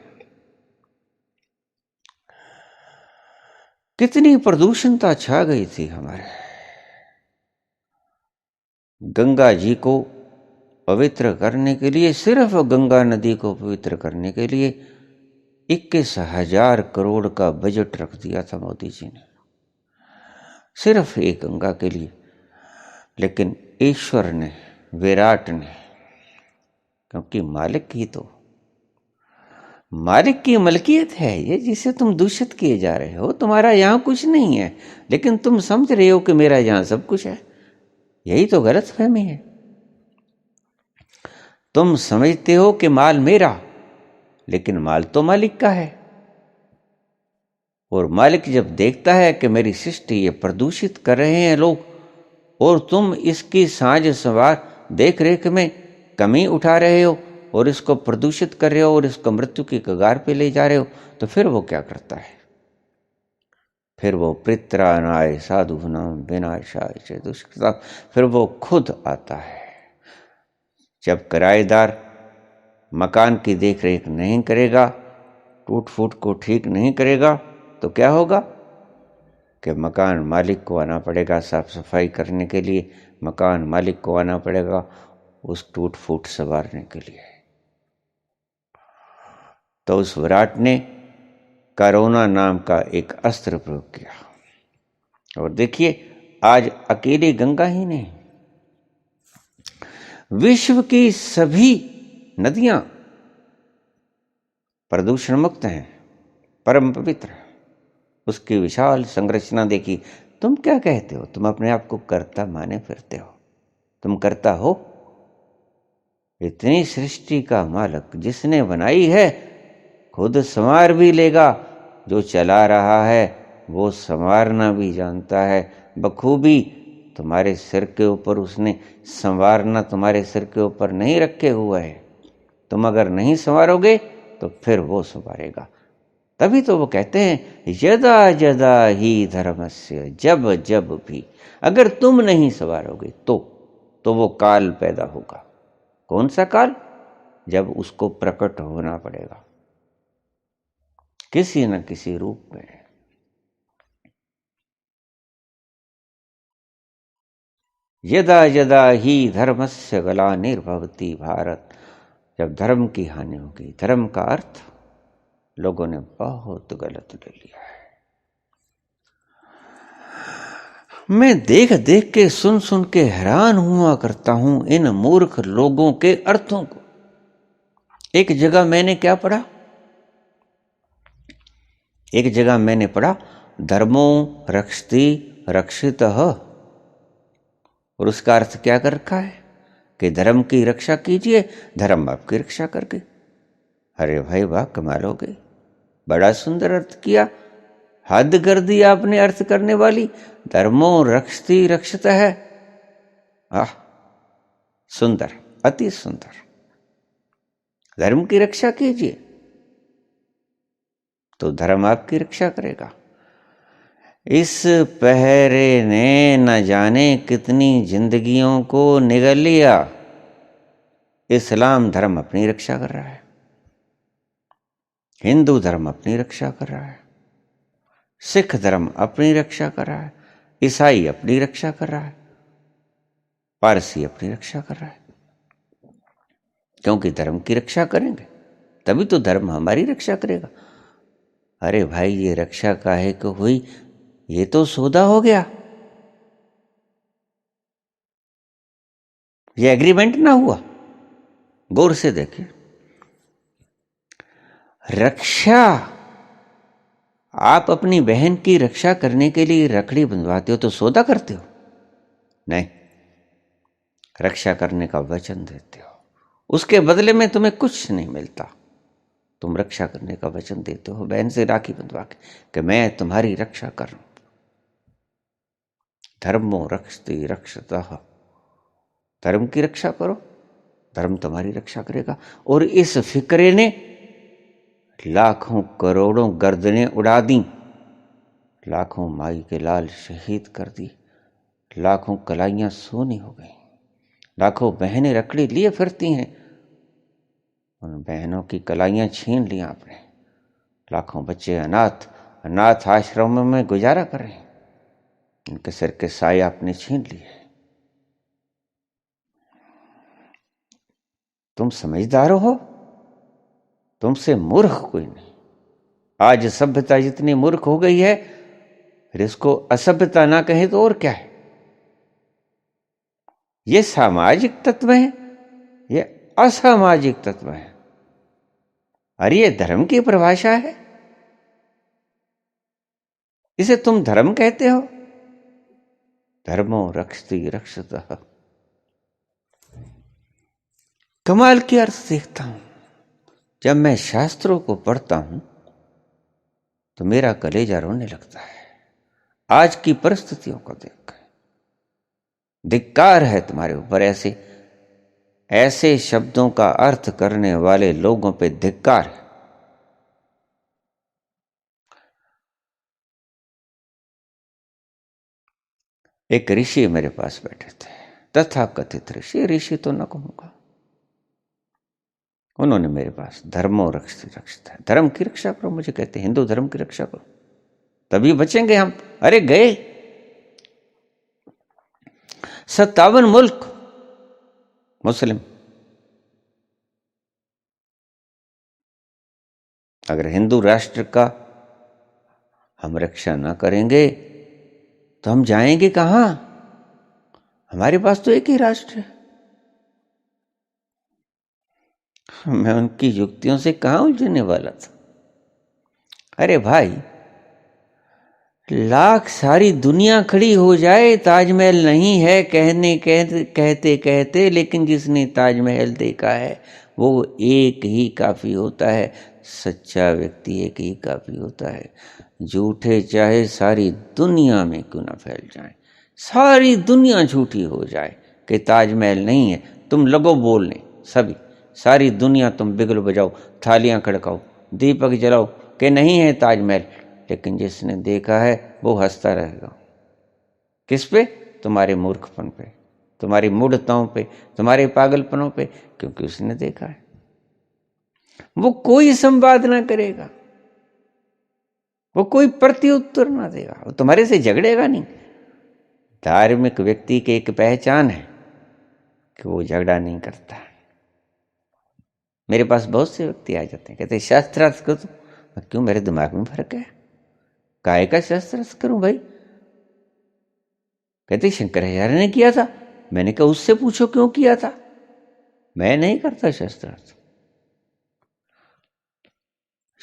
कितनी प्रदूषणता छा गई थी हमारे। गंगा जी को पवित्र करने के लिए, सिर्फ गंगा नदी को पवित्र करने के लिए 21,000 करोड़ का बजट रख दिया था मोदी जी ने, सिर्फ एक गंगा के लिए। लेकिन ईश्वर ने, विराट ने, क्योंकि मालिक की मलकियत है ये, जिसे तुम दूषित किए जा रहे हो। तुम्हारा यहां कुछ नहीं है, लेकिन तुम समझ रहे हो कि मेरा यहां सब कुछ है। यही तो गलतफहमी है। तुम समझते हो कि माल मेरा, लेकिन माल तो मालिक का है। और मालिक जब देखता है कि मेरी सृष्टि ये प्रदूषित कर रहे हैं लोग, और तुम इसकी साझ संवार देख रेख में कमी उठा रहे हो और इसको प्रदूषित कर रहे हो और इसको मृत्यु की कगार पे ले जा रहे हो, तो फिर वो क्या करता है? फिर वो पित्रानाय साधुनाम विनाशाय च दुष्कृता, फिर वो खुद आता है। जब किराएदार मकान की देख रेख नहीं करेगा, टूट फूट को ठीक नहीं करेगा, तो क्या होगा कि मकान मालिक को आना पड़ेगा साफ सफाई करने के लिए। मकान मालिक को आना पड़ेगा उस टूट फूट संवारने के लिए। तो उस विराट ने कोरोना नाम का एक अस्त्र प्रयोग किया। और देखिए आज अकेली गंगा ही नहीं, विश्व की सभी नदियां प्रदूषण मुक्त हैं, परम पवित्र हैं। उसकी विशाल संरचना देखी। तुम क्या कहते हो? तुम अपने आप को कर्ता माने फिरते हो। तुम कर्ता हो? इतनी सृष्टि का मालिक जिसने बनाई है खुद संवार भी लेगा। जो चला रहा है वो संवारना भी जानता है बखूबी। तुम्हारे सिर के ऊपर उसने संवारना तुम्हारे सिर के ऊपर नहीं रखे हुआ है। तुम अगर नहीं संवारोगे तो फिर वो संवारेगा। तभी तो वो कहते हैं यदा यदा ही धर्मस्य, जब जब भी। अगर तुम नहीं संवारोगे तो वो काल पैदा होगा। कौन सा काल? जब उसको प्रकट होना पड़ेगा किसी न किसी रूप में। यदा यदा ही धर्मस्य ग्लानिर्भवति भारत। जब धर्म की हानि होगी। धर्म का अर्थ लोगों ने बहुत गलत ले लिया है। मैं देख देख के सुन सुन के हैरान हुआ करता हूं इन मूर्ख लोगों के अर्थों को। एक जगह मैंने क्या पढ़ा? एक जगह मैंने पढ़ा धर्मो रक्षति रक्षितः। और उसका अर्थ क्या कर रखा है कि धर्म की रक्षा कीजिए, धर्म आपकी रक्षा करके। अरे भाई वाह, कमाल हो गई। बड़ा सुंदर अर्थ किया। हद कर दी आपने अर्थ करने वाली। धर्मो रक्षति रक्षित है। आह, सुंदर, अति सुंदर। धर्म की रक्षा कीजिए तो धर्म आपकी रक्षा करेगा। इस पहरे ने न जाने कितनी जिंदगियों को निगल लिया। इस्लाम धर्म अपनी रक्षा कर रहा है, हिंदू धर्म अपनी रक्षा कर रहा है, सिख धर्म अपनी रक्षा कर रहा है, ईसाई अपनी रक्षा कर रहा है, पारसी अपनी रक्षा कर रहा है। क्योंकि धर्म की रक्षा करेंगे तभी तो धर्म हमारी रक्षा करेगा। अरे भाई, ये रक्षा काहे को हुई? ये तो सौदा हो गया, ये एग्रीमेंट ना हुआ। गौर से देखिए, रक्षा, आप अपनी बहन की रक्षा करने के लिए रखड़ी बंधवाते हो तो सौदा करते हो? नहीं, रक्षा करने का वचन देते हो। उसके बदले में तुम्हें कुछ नहीं मिलता। तुम रक्षा करने का वचन देते हो बहन से राखी बंधवा के कि मैं तुम्हारी रक्षा करूं। धर्मो रक्षति रक्षतः। धर्म की रक्षा करो, धर्म तुम्हारी रक्षा करेगा। और इस फिक्रे ने लाखों करोड़ों गर्दनें उड़ा दी, लाखों माई के लाल शहीद कर दी, लाखों कलाइयां सोनी हो गई, लाखों बहनें रखड़ी लिए फिरती हैं, उन बहनों की कलाइयां छीन ली आपने। लाखों बच्चे अनाथ आश्रमों में गुजारा कर रहे हैं, उनके सिर के साए आपने छीन लिए। तुम समझदार हो, तुमसे मूर्ख कोई नहीं। आज सभ्यता जितनी मूर्ख हो गई है, फिर इसको असभ्यता ना कहें तो और क्या है। ये सामाजिक तत्व है, ये असामाजिक तत्व है। अरे ये धर्म की परिभाषा है, इसे तुम धर्म कहते हो? धर्मो रक्षति रक्षतः। कमाल की अर्थ देखता हूं जब मैं शास्त्रों को पढ़ता हूं तो मेरा कलेजा रोने लगता है। आज की परिस्थितियों को देखकर धिक्कार है तुम्हारे ऊपर। ऐसे शब्दों का अर्थ करने वाले लोगों पे धिक्कार है। एक ऋषि मेरे पास बैठे थे, तथा कथित ऋषि, ऋषि तो न कहूंगा। उन्होंने मेरे पास धर्मो रक्षित रक्षित है, धर्म की रक्षा करो। मुझे कहते हिंदू धर्म की रक्षा करो तभी बचेंगे हम। अरे गए 57 मुल्क मुस्लिम। अगर हिंदू राष्ट्र का हम रक्षा ना करेंगे तो हम जाएंगे कहां? हमारे पास तो एक ही राष्ट्र है। मैं उनकी युक्तियों से कहां उलझने वाला था। अरे भाई, लाख सारी दुनिया खड़ी हो जाए ताजमहल नहीं है कहते कहते, लेकिन जिसने ताजमहल देखा है वो एक ही काफी होता है। सच्चा व्यक्ति एक ही काफी होता है। झूठे चाहे सारी दुनिया में क्यों ना फैल जाए, सारी दुनिया झूठी हो जाए कि ताजमहल नहीं है, तुम लगो बोलने सभी, सारी दुनिया तुम बिगल बजाओ, थालियां खड़काओ, दीपक जलाओ कि नहीं है ताजमहल, लेकिन जिसने देखा है वो हंसता रहेगा। किस पे? तुम्हारे मूर्खपन पे, तुम्हारी मूढ़ताओं पे, तुम्हारे पागलपनों पे, क्योंकि उसने देखा है। वो कोई संवाद ना करेगा, वो कोई प्रत्युत्तर ना देगा, वो तुम्हारे से झगड़ेगा नहीं। धार्मिक व्यक्ति की एक पहचान है कि वो झगड़ा नहीं करता। मेरे पास बहुत से व्यक्ति आ जाते हैं, कहते हैं शास्त्रार्थ कर दो। क्यों, मेरे दिमाग में फर्क है, काय का शास्त्रार्थ करूं भाई? कहते शंकराचार्य ने किया था। मैंने कहा उससे पूछो क्यों किया था, मैं नहीं करता शास्त्रार्थ।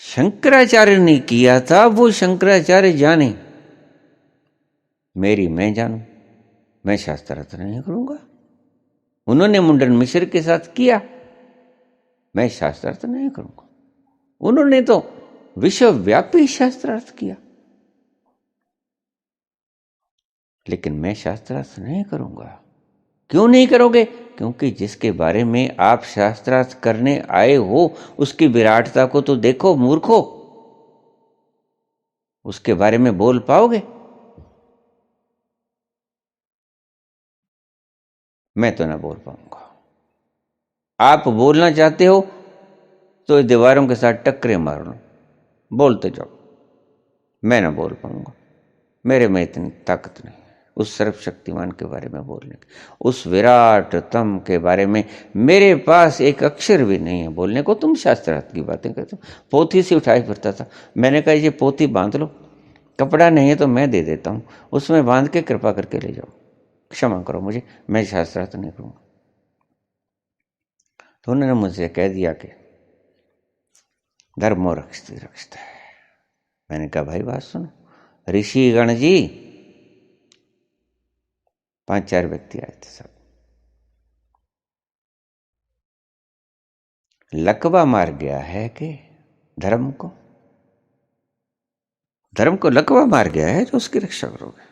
शंकराचार्य ने किया था, वो शंकराचार्य जाने, मेरी मैं जानूं, मैं शास्त्रार्थ नहीं करूंगा। उन्होंने मुंडन मिश्र के साथ किया, मैं शास्त्रार्थ नहीं करूंगा। उन्होंने तो विश्वव्यापी शास्त्रार्थ किया, लेकिन मैं शास्त्रार्थ नहीं करूंगा। क्यों नहीं करोगे? क्योंकि जिसके बारे में आप शास्त्रार्थ करने आए हो उसकी विराटता को तो देखो मूर्खो। उसके बारे में बोल पाओगे? मैं तो ना बोल पाऊंगा। आप बोलना चाहते हो तो दीवारों के साथ टक्करे मार लो, बोलते जाओ, मैं ना बोल पाऊंगा। मेरे में इतनी ताकत नहीं है उस सर्वशक्तिमान के बारे में बोलने की, उस विराट तम के बारे में मेरे पास एक अक्षर भी नहीं है बोलने को। तुम शास्त्रार्थ की बातें करते हो। पोथी से उठाए फिरता था, मैंने कहा ये पोथी बांध लो, कपड़ा नहीं है तो मैं दे देता हूँ, उसमें बांध के कृपा करके ले जाओ, क्षमा करो मुझे, मैं शास्त्रार्थ नहीं करूँगा। तो उन्होंने मुझसे कह दिया कि धर्मो रक्षते रक्षता है। मैंने कहा भाई बात सुनो, ऋषिगण जी 5-4 व्यक्ति आए थे, सब लकवा मार गया है कि धर्म को, धर्म को लकवा मार गया है तो उसकी रक्षा करोगे।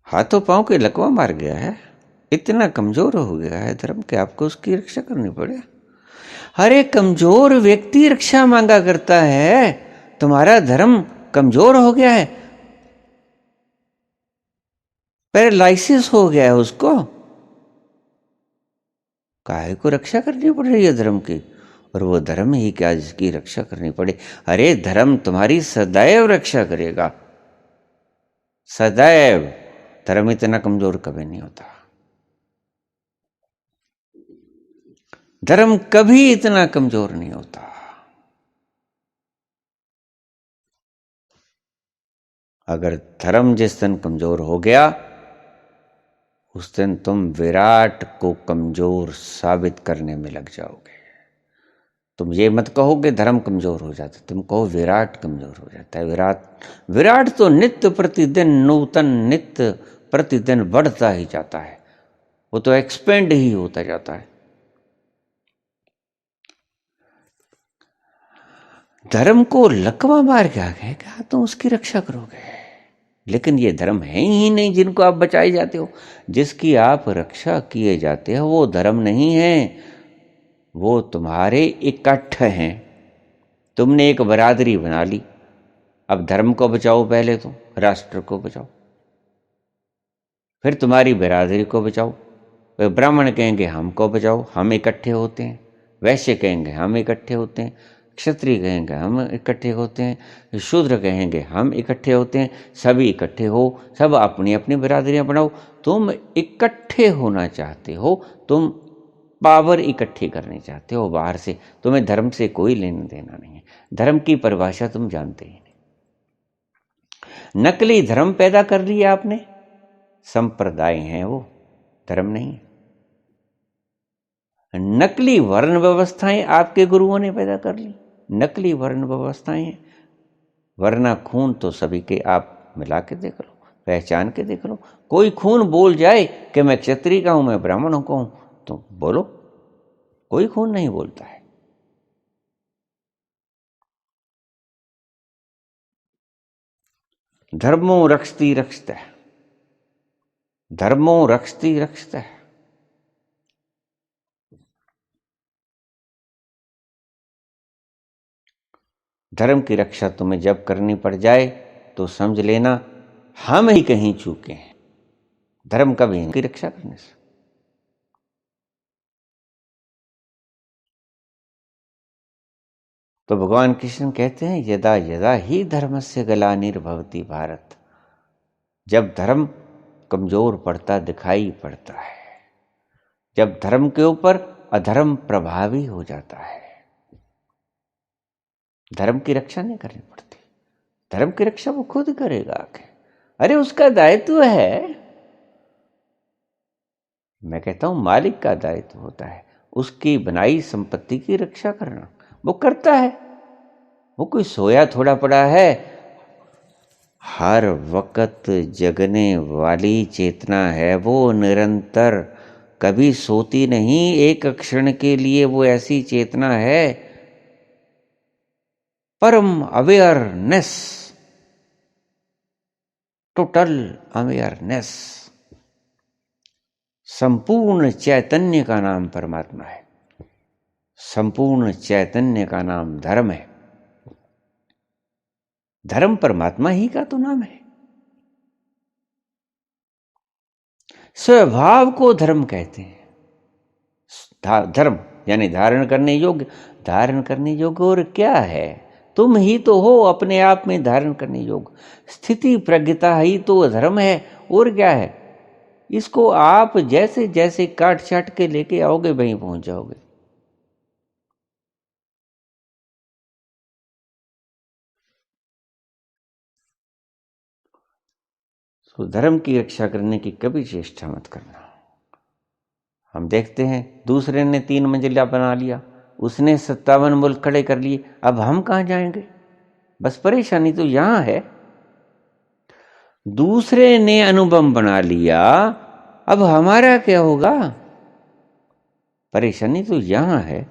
हाथों पांव के लकवा मार गया है, इतना कमजोर हो गया है धर्म के आपको उसकी रक्षा करनी पड़े। अरे कमजोर व्यक्ति रक्षा मांगा करता है, तुम्हारा धर्म कमजोर हो गया है, पैरालिसिस हो गया है उसको, काहे को रक्षा करनी पड़ रही है धर्म की? और वो धर्म ही क्या जिसकी रक्षा करनी पड़े? अरे धर्म तुम्हारी सदैव रक्षा करेगा, सदैव। धर्म इतना कमजोर कभी नहीं होता, धर्म कभी इतना कमजोर नहीं होता। अगर धर्म जिस दिन कमजोर हो गया उस दिन तुम विराट को कमजोर साबित करने में लग जाओगे। तुम ये मत कहो कि धर्म कमजोर हो जाता, तुम कहो विराट कमजोर हो जाता है। विराट, विराट तो नित्य प्रतिदिन नूतन, नित्य प्रतिदिन बढ़ता ही जाता है, वो तो एक्सपेंड ही होता जाता है। धर्म को लकवा मार के आ गए क्या तुम उसकी रक्षा करोगे? लेकिन ये धर्म है ही नहीं जिनको आप बचाए जाते हो। जिसकी आप रक्षा किए जाते हो वो धर्म नहीं है, वो तुम्हारे इकट्ठ हैं। तुमने एक बरादरी बना ली, अब धर्म को बचाओ, पहले तो राष्ट्र को बचाओ, फिर तुम्हारी बिरादरी को बचाओ। वे ब्राह्मण कहेंगे हमको बचाओ, हम इकट्ठे होते हैं। वैश्य कहेंगे हम इकट्ठे होते हैं। क्षत्रिय कहेंगे हम इकट्ठे होते हैं। शूद्र कहेंगे हम इकट्ठे होते हैं। सभी इकट्ठे हो, सब अपनी अपनी बिरादरियां बनाओ। तुम इकट्ठे होना चाहते हो, तुम पावर इकट्ठी करनी चाहते हो बाहर से, तुम्हें धर्म से कोई लेना देना नहीं है। धर्म की परिभाषा तुम जानते ही नहीं। नकली धर्म पैदा कर लिया आपने, संप्रदाय हैं वो, धर्म नहीं है। नकली वर्ण व्यवस्थाएं आपके गुरुओं ने पैदा कर ली, नकली वर्ण व्यवस्थाएं हैं। वरना खून तो सभी के, आप मिला के देख लो, पहचान के देख लो। कोई खून बोल जाए कि मैं क्षत्रिय का हूं, मैं ब्राह्मणों का हूं, तो बोलो, कोई खून नहीं बोलता है। धर्मो रक्षति रक्षत, धर्मो रक्षति रक्षत। धर्म की रक्षा तुम्हें जब करनी पड़ जाए तो समझ लेना हम ही कहीं चूके हैं, धर्म कभी की रक्षा करने से। तो भगवान कृष्ण कहते हैं यदा यदा ही धर्मस्य ग्लानिर्भवति भारत, जब धर्म कमजोर पड़ता दिखाई पड़ता है, जब धर्म के ऊपर अधर्म प्रभावी हो जाता है, धर्म की रक्षा नहीं करनी पड़ती। धर्म की रक्षा वो खुद करेगा आके, अरे उसका दायित्व है। मैं कहता हूं मालिक का दायित्व होता है उसकी बनाई संपत्ति की रक्षा करना, वो करता है। वो कोई सोया थोड़ा पड़ा है। हर वक्त जगने वाली चेतना है वो, निरंतर कभी सोती नहीं। एक क्षण के लिए वो ऐसी चेतना है, परम अवेयरनेस, टोटल अवेयरनेस। संपूर्ण चैतन्य का नाम परमात्मा है, संपूर्ण चैतन्य का नाम धर्म है। धर्म परमात्मा ही का तो नाम है। स्वभाव को धर्म कहते हैं। धर्म यानी धारण करने योग्य, धारण करने योग्य और क्या है? तुम ही तो हो अपने आप में धारण करने योग्य। स्थिति प्रज्ञता ही तो धर्म है, और क्या है? इसको आप जैसे जैसे काट छाट के लेके आओगे वहीं पहुंच जाओगे। तो धर्म की रक्षा करने की कभी चेष्टा मत करना। हम देखते हैं दूसरे ने 3 मंजिला बना लिया, उसने 57 मुल्क खड़े कर लिए, अब हम कहां जाएंगे? बस परेशानी तो यहां है। दूसरे ने अनुबम बना लिया, अब हमारा क्या होगा? परेशानी तो यहां है।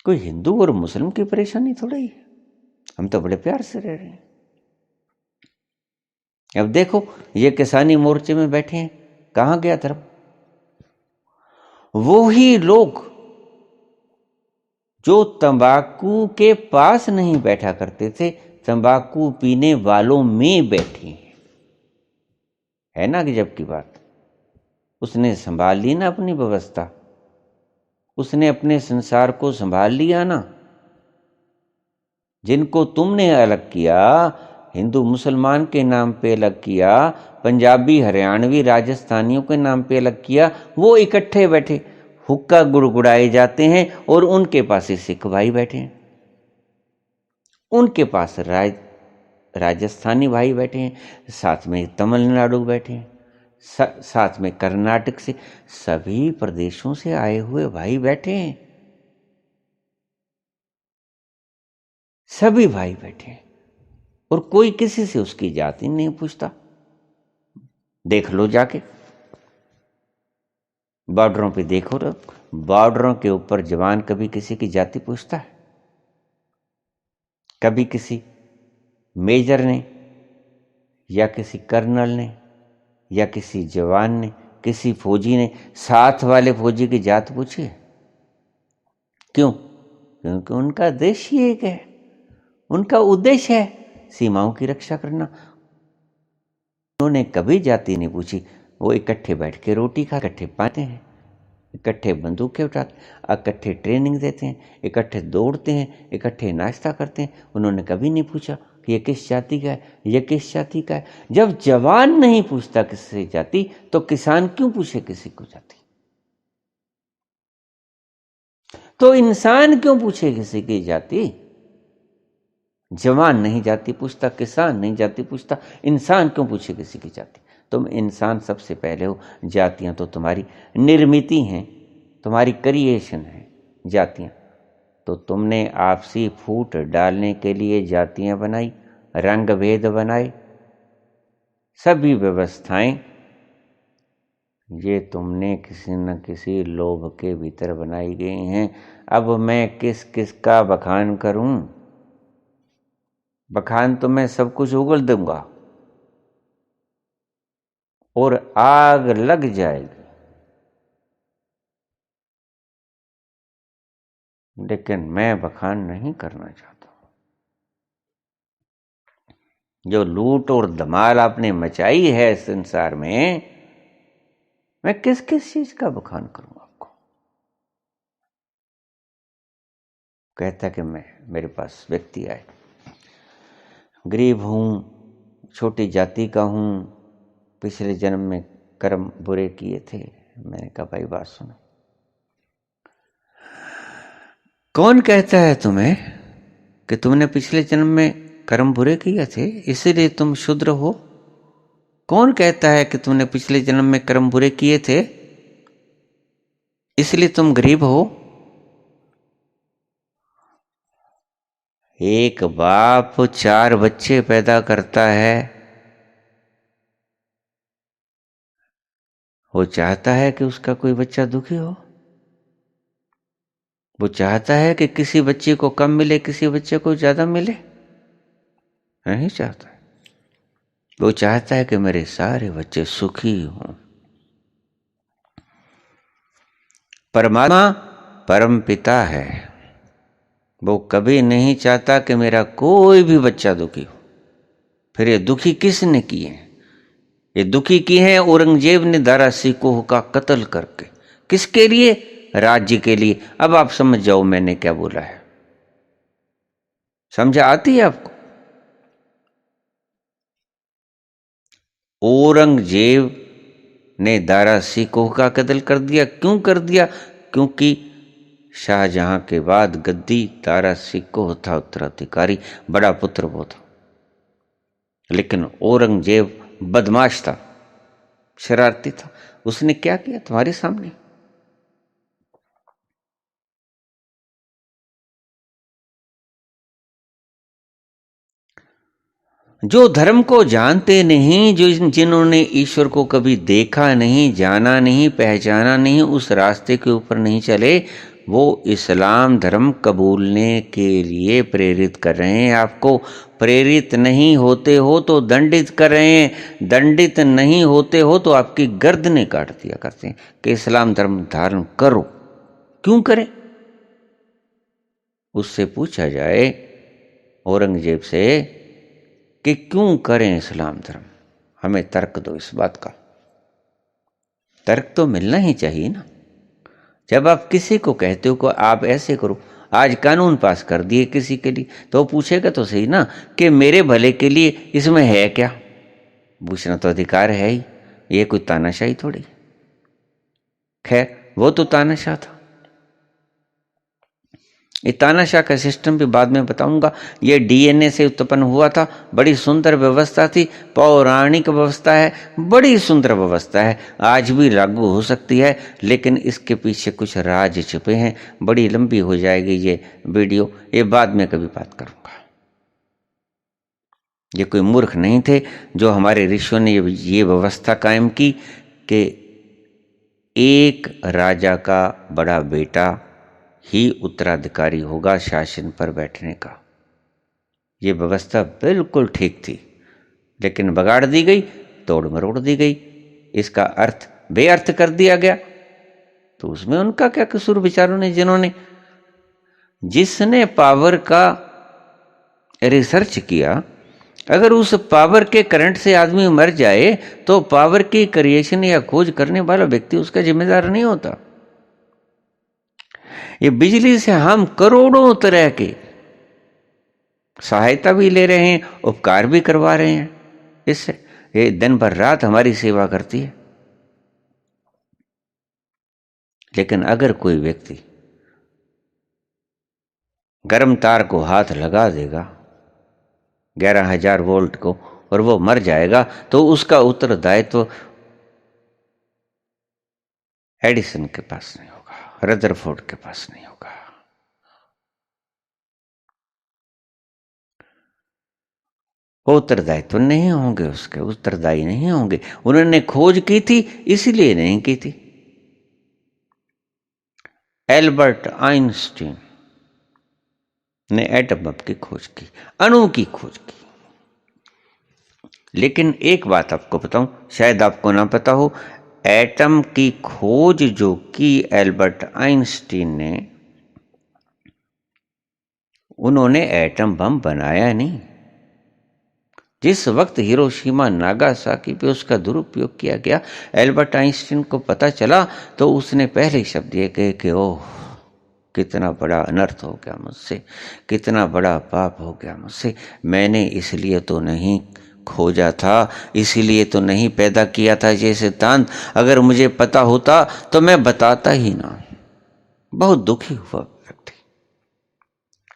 कोई हिंदू और मुस्लिम की परेशानी थोड़ी है, हम तो बड़े प्यार से रह रहे हैं। अब देखो ये किसानी मोर्चे में बैठे हैं, कहां गया धर्म? वो ही लोग जो तंबाकू के पास नहीं बैठा करते थे, तंबाकू पीने वालों में बैठे हैं। है ना गजब की बात। उसने संभाल ली ना अपनी व्यवस्था, उसने अपने संसार को संभाल लिया ना। जिनको तुमने अलग किया, हिंदू मुसलमान के नाम पे अलग किया, पंजाबी हरियाणवी राजस्थानियों के नाम पे अलग किया, वो इकट्ठे बैठे हुक्का गुड़गुड़ाए जाते हैं, और उनके पास ही सिख भाई बैठे हैं, उनके पास राजस्थानी भाई बैठे हैं, साथ में तमिलनाडु बैठे हैं, साथ में कर्नाटक से, सभी प्रदेशों से आए हुए भाई बैठे हैं, सभी भाई बैठे हैं, और कोई किसी से उसकी जाति नहीं पूछता। देख लो जाके बॉर्डरों पे, देखो तो बॉर्डरों के ऊपर जवान कभी किसी की जाति पूछता है? कभी किसी मेजर ने या किसी कर्नल ने या किसी जवान ने, किसी फौजी ने साथ वाले फौजी की जात पूछी है? क्यों? क्योंकि उनका देश ही एक है, उनका उद्देश्य है सीमाओं की रक्षा करना। उन्होंने कभी जाति नहीं पूछी। वो इकट्ठे बैठ के रोटी खा, इकट्ठे पाते हैं, इकट्ठे बंदूकें उठाते, इकट्ठे ट्रेनिंग देते हैं, इकट्ठे दौड़ते हैं, इकट्ठे नाश्ता करते हैं। उन्होंने कभी नहीं पूछा कि ये किस जाति का है, ये किस जाति का है। जब जवान नहीं पूछता किसी जाति, तो किसान क्यों पूछे किसी को जाति? तो इंसान क्यों पूछे किसी की जाति? जवान नहीं जाति पूछता, किसान नहीं जाति पूछता, इंसान क्यों पूछे किसी की जाति? तुम इंसान सबसे पहले हो। जातियां तो तुम्हारी निर्मिति हैं, तुम्हारी क्रिएशन है जातियां। तो तुमने आपसी फूट डालने के लिए जातियां बनाई, रंग भेद बनाए, सभी व्यवस्थाएं ये तुमने किसी न किसी लोभ के भीतर बनाई गई हैं। अब मैं किस किस का बखान करूं? बखान तो मैं सब कुछ उगल दूंगा और आग लग जाएगी, लेकिन मैं बखान नहीं करना चाहता। जो लूट और धमाल आपने मचाई है संसार में, मैं किस किस चीज का बखान करूं आपको? कहता कि मेरे पास व्यक्ति आए, गरीब हूं, छोटी जाति का हूं, पिछले जन्म में कर्म बुरे किए थे। मैंने कहा भाई बात सुनो, कौन कहता है तुम्हें कि तुमने पिछले जन्म में कर्म बुरे किए थे इसीलिए तुम शूद्र हो? कौन कहता है कि तुमने पिछले जन्म में कर्म बुरे किए थे इसलिए तुम गरीब हो? एक बाप 4 बच्चे पैदा करता है, वो चाहता है कि उसका कोई बच्चा दुखी हो? वो चाहता है कि किसी बच्चे को कम मिले, किसी बच्चे को ज्यादा मिले? नहीं चाहता। वो चाहता है कि मेरे सारे बच्चे सुखी हों। परमात्मा परम पिता है, वो कभी नहीं चाहता कि मेरा कोई भी बच्चा दुखी हो। फिर ये दुखी किसने किए हैं? ये दुखी किए हैं औरंगजेब ने दारा सिकोह का कत्ल करके। किसके लिए? राज्य के लिए। अब आप समझ जाओ मैंने क्या बोला है। समझ आती है आपको? औरंगजेब ने दारा सिकोह का कत्ल कर दिया। क्यों कर दिया? क्योंकि शाहजहां के बाद गद्दी दारा सिकोह था उत्तराधिकारी, बड़ा पुत्र वो था। लेकिन औरंगजेब बदमाश था, शरारती था। उसने क्या किया तुम्हारे सामने? जो धर्म को जानते नहीं, जो जिन्होंने ईश्वर को कभी देखा नहीं, जाना नहीं, पहचाना नहीं, उस रास्ते के ऊपर नहीं चले, वो इस्लाम धर्म कबूलने के लिए प्रेरित कर रहे हैं आपको। प्रेरित नहीं होते हो तो दंडित कर रहे हैं, दंडित नहीं होते हो तो आपकी गर्दनें काट दिया करते हैं कि इस्लाम धर्म धारण करो। क्यों करें? उससे पूछा जाए औरंगजेब से कि क्यों करें इस्लाम धर्म, हमें तर्क दो इस बात का। तर्क तो मिलना ही चाहिए ना। जब आप किसी को कहते हो कि आप ऐसे करो, आज कानून पास कर दिए किसी के लिए, तो वो पूछेगा तो सही ना कि मेरे भले के लिए इसमें है क्या? पूछना तो अधिकार है ही, ये कोई तानाशाही थोड़ी। खैर वो तो तानाशाह था। ये तानाशाह का सिस्टम भी बाद में बताऊंगा। ये डीएनए से उत्पन्न हुआ था, बड़ी सुंदर व्यवस्था थी, पौराणिक व्यवस्था है, बड़ी सुंदर व्यवस्था है, आज भी लागू हो सकती है, लेकिन इसके पीछे कुछ राज छिपे हैं। बड़ी लंबी हो जाएगी ये वीडियो, ये बाद में कभी बात करूंगा। ये कोई मूर्ख नहीं थे जो हमारे ऋषियों ने ये व्यवस्था कायम की कि एक राजा का बड़ा बेटा ही उत्तराधिकारी होगा शासन पर बैठने का। ये व्यवस्था बिल्कुल ठीक थी, लेकिन बगाड़ दी गई, तोड़ मरोड़ दी गई, इसका अर्थ बेअर्थ कर दिया गया। तो उसमें उनका क्या कसूर? विचारों ने, जिन्होंने, जिसने पावर का रिसर्च किया, अगर उस पावर के करंट से आदमी मर जाए तो पावर की क्रिएशन या खोज करने वाला व्यक्ति उसका जिम्मेदार नहीं होता। ये बिजली से हम करोड़ों तरह के सहायता भी ले रहे हैं, उपकार भी करवा रहे हैं इससे। ये दिन भर रात हमारी सेवा करती है। लेकिन अगर कोई व्यक्ति गर्म तार को हाथ लगा देगा 11,000 वोल्ट को और वो मर जाएगा, तो उसका उत्तरदायित्व एडिसन के पास नहीं होगा, रदरफोर्ड के पास नहीं होगा। वो उत्तरदायित्व नहीं होंगे, उसके उत्तरदायी नहीं होंगे। उन्होंने खोज की थी इसीलिए नहीं की थी। एल्बर्ट आइंस्टीन ने एटम बम की खोज की, अणु की खोज की। लेकिन एक बात आपको बताऊं, शायद आपको ना पता हो, एटम की खोज जो की एल्बर्ट आइंस्टीन ने, उन्होंने एटम बम बनाया नहीं। जिस वक्त हिरोशिमा नागासाकी पे उसका दुरुपयोग किया गया, एल्बर्ट आइंस्टीन को पता चला तो उसने पहले शब्द ये कहे कि ओह, कितना बड़ा अनर्थ हो गया मुझसे, कितना बड़ा पाप हो गया मुझसे। मैंने इसलिए तो नहीं खोजा था, इसीलिए तो नहीं पैदा किया था ये सिद्धांत। अगर मुझे पता होता तो मैं बताता ही ना। बहुत दुखी हुआ व्यक्ति,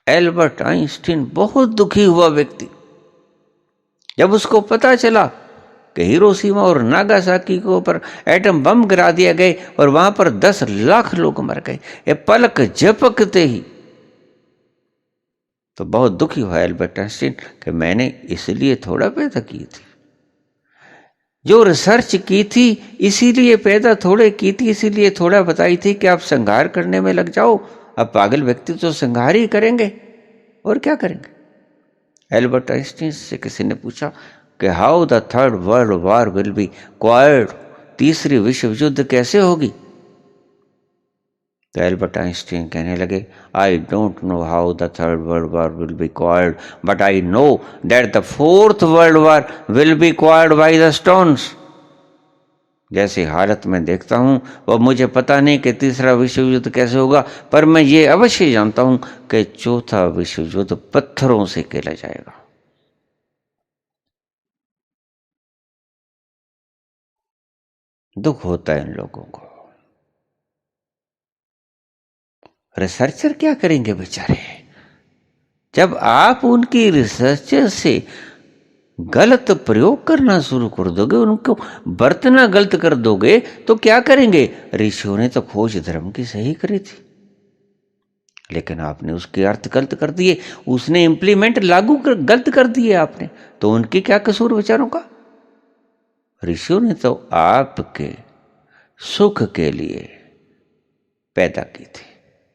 एल्बर्ट आइंस्टीन बहुत दुखी हुआ व्यक्ति, जब उसको पता चला कि हिरोशिमा और नागासाकी के ऊपर एटम बम गिरा दिया गए और वहां पर 10 लाख लोग मर गए, ये पलक झपकते ही। तो बहुत दुखी हुआ एल्बर्ट आइंस्टीन कि मैंने इसलिए थोड़ा पैदा की थी, जो रिसर्च की थी इसीलिए पैदा थोड़े की थी, इसीलिए थोड़ा बताई थी कि आप संहार करने में लग जाओ। अब पागल व्यक्ति तो संहार ही करेंगे, और क्या करेंगे। एल्बर्ट आइंस्टीन से किसी ने पूछा कि how the third world war will be acquired, तीसरी विश्व युद्ध कैसे होगी। तो एल्बर्ट आइंस्टीन कहने लगे, I don't know how the third world war will be acquired, but I know that the fourth world war will be acquired by the stones. जैसी हालत में देखता हूं वह मुझे पता नहीं कि तीसरा विश्व युद्ध कैसे होगा, पर मैं ये अवश्य जानता हूं कि चौथा विश्व युद्ध पत्थरों से खेला जाएगा। दुख होता है इन लोगों को। रिसर्चर क्या करेंगे बेचारे, जब आप उनकी रिसर्च से गलत प्रयोग करना शुरू कर दोगे, उनको बरतना गलत कर दोगे, तो क्या करेंगे। ऋषियों ने तो खोज धर्म की सही करी थी, लेकिन आपने उसके अर्थ गलत कर दिए, उसने इंप्लीमेंट गलत कर दिए आपने, तो उनकी क्या कसूर विचारों का। ऋषियों ने तो आपके सुख के लिए पैदा की थी,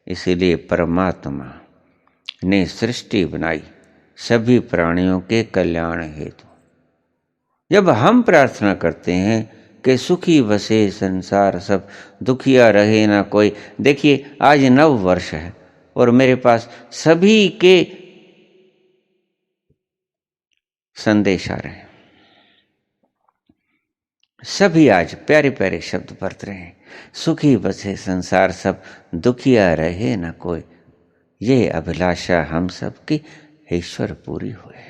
इसीलिए परमात्मा ने सृष्टि बनाई सभी प्राणियों के कल्याण हेतु। जब हम प्रार्थना करते हैं कि सुखी बसे संसार सब, दुखिया रहे ना कोई। देखिए आज नव वर्ष है और मेरे पास सभी के संदेश आ रहे हैं, सभी आज प्यारे प्यारे शब्द बरत रहे हैं, सुखी बसे संसार सब, दुखिया रहे ना कोई। ये अभिलाषा हम सब की ईश्वर पूरी हुए।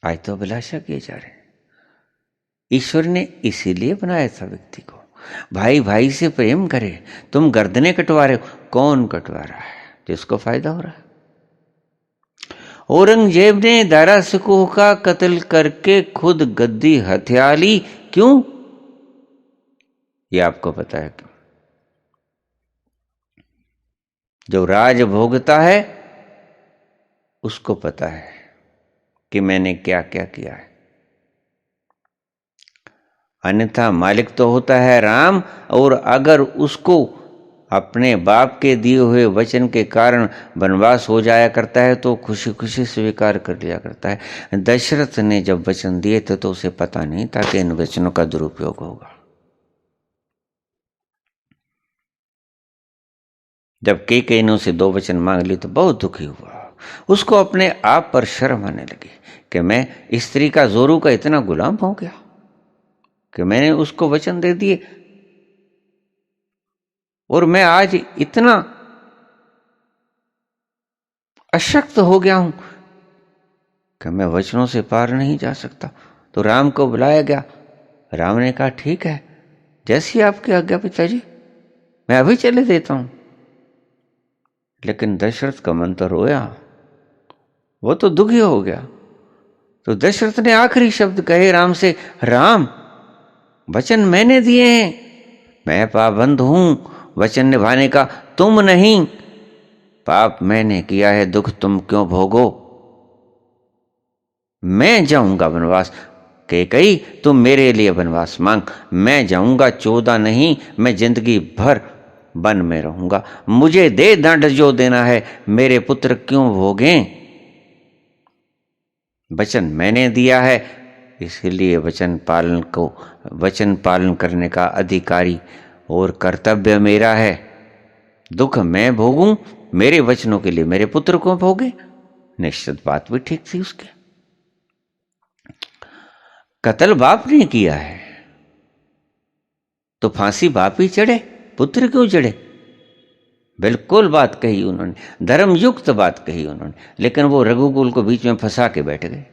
आज तो अभिलाषा किए जा रहे हैं। ईश्वर ने इसीलिए बनाया था व्यक्ति को, भाई भाई से प्रेम करे। तुम गर्दने कटवा रहे हो, कौन कटवा रहा है, जिसको फायदा हो रहा है। औरंगजेब ने दारा शिकोह का कत्ल करके खुद गद्दी हथिया ली, क्यों, ये आपको पता है क्यों। जो राज भोगता है उसको पता है कि मैंने क्या क्या किया है, अन्यथा मालिक तो होता है राम, और अगर उसको अपने बाप के दिए हुए वचन के कारण वनवास हो जाया करता है तो खुशी खुशी स्वीकार कर लिया करता है। दशरथ ने जब वचन दिए थे तो उसे पता नहीं था कि इन वचनों का दुरुपयोग होगा। जब केकई ने उसे 2 वचन मांग ली तो बहुत दुखी हुआ। उसको अपने आप पर शर्म आने लगी कि मैं स्त्री का, जोरू का इतना गुलाम हो गया कि मैंने उसको वचन दे दिए, और मैं आज इतना अशक्त हो गया हूं कि मैं वचनों से पार नहीं जा सकता। तो राम को बुलाया गया। राम ने कहा ठीक है, जैसी आपकी आज्ञा पिताजी, मैं अभी चले देता हूं। लेकिन दशरथ का मन तो रोया, वो तो दुखी हो गया। तो दशरथ ने आखिरी शब्द कहे राम से, राम वचन मैंने दिए हैं, मैं पाबंद हूं वचन निभाने का, तुम नहीं। पाप मैंने किया है, दुख तुम क्यों भोगो। मैं जाऊंगा वनवास। कैकेयी तुम मेरे लिए वनवास मांग, मैं जाऊंगा 14 नहीं, मैं जिंदगी भर वन में रहूंगा। मुझे दे दंड जो देना है, मेरे पुत्र क्यों भोगें। वचन मैंने दिया है, इसलिए वचन पालन करने का अधिकारी और कर्तव्य मेरा है। दुख मैं भोगूं, मेरे वचनों के लिए मेरे पुत्र को भोगे। निश्चित बात भी ठीक थी उसके। कत्ल बाप ने किया है तो फांसी बाप ही चढ़े, पुत्र क्यों चढ़े। बिल्कुल बात कही उन्होंने, धर्मयुक्त बात कही उन्होंने, लेकिन वो रघुकुल को बीच में फंसा के बैठ गए।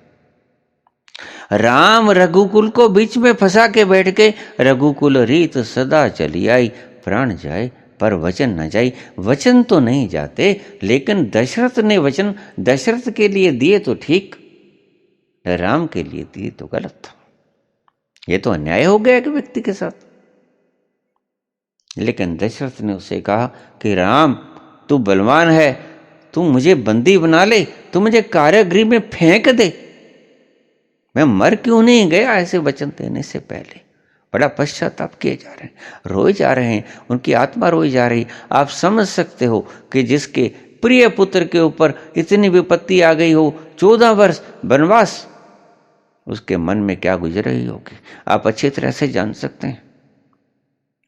राम रघुकुल को बीच में फंसा के बैठ गए। रघुकुल रीत सदा चली आई, प्राण जाए पर वचन न जाए। वचन तो नहीं जाते, लेकिन दशरथ ने वचन दशरथ के लिए दिए तो ठीक, राम के लिए दिए तो गलत था। ये तो अन्याय हो गया एक व्यक्ति के साथ। लेकिन दशरथ ने उसे कहा कि राम तू बलवान है, तू मुझे बंदी बना ले, तू मुझे कारागृह में फेंक दे, मैं मर क्यों नहीं गया ऐसे वचन देने से पहले। बड़ा पश्चाताप किए जा रहे हैं, रोए जा रहे हैं, उनकी आत्मा रोई जा रही। आप समझ सकते हो कि जिसके प्रिय पुत्र के ऊपर इतनी विपत्ति आ गई हो, 14 वर्ष वनवास, उसके मन में क्या गुजर रही होगी आप अच्छी तरह से जान सकते हैं,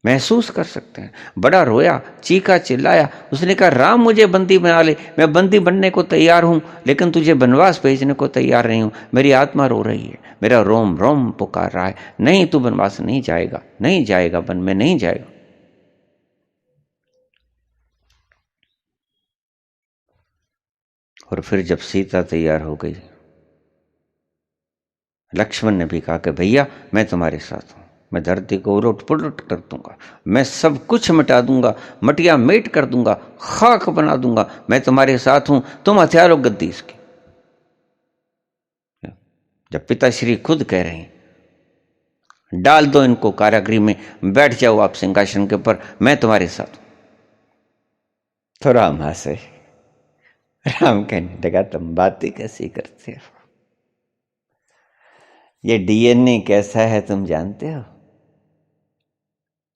महसूस कर सकते हैं। बड़ा रोया, चीखा चिल्लाया, उसने कहा राम मुझे बंदी बना ले, मैं बंदी बनने को तैयार हूं, लेकिन तुझे वनवास भेजने को तैयार नहीं हूं। मेरी आत्मा रो रही है, मेरा रोम रोम पुकार रहा है, नहीं तू वनवास नहीं जाएगा, नहीं जाएगा, वन में नहीं जाएगा। और फिर जब सीता तैयार हो गई, लक्ष्मण ने भी कहा कि भैया मैं तुम्हारे साथ हूं, मैं धरती को उलट पुलट कर दूंगा, मैं सब कुछ मिटा दूंगा, मटिया मेट कर दूंगा, खाक बना दूंगा, मैं तुम्हारे साथ हूं, तुम हथियार लो गद्दी इसकी। जब पिताश्री खुद कह रहे हैं डाल दो इनको कारागृह में, बैठ जाओ आप सिंहासन के ऊपर, मैं तुम्हारे साथ हूं, तो राम हंसे। राम कहने लगा तुम बातें कैसी करते हो, ये डीएनए कैसा है तुम जानते हो।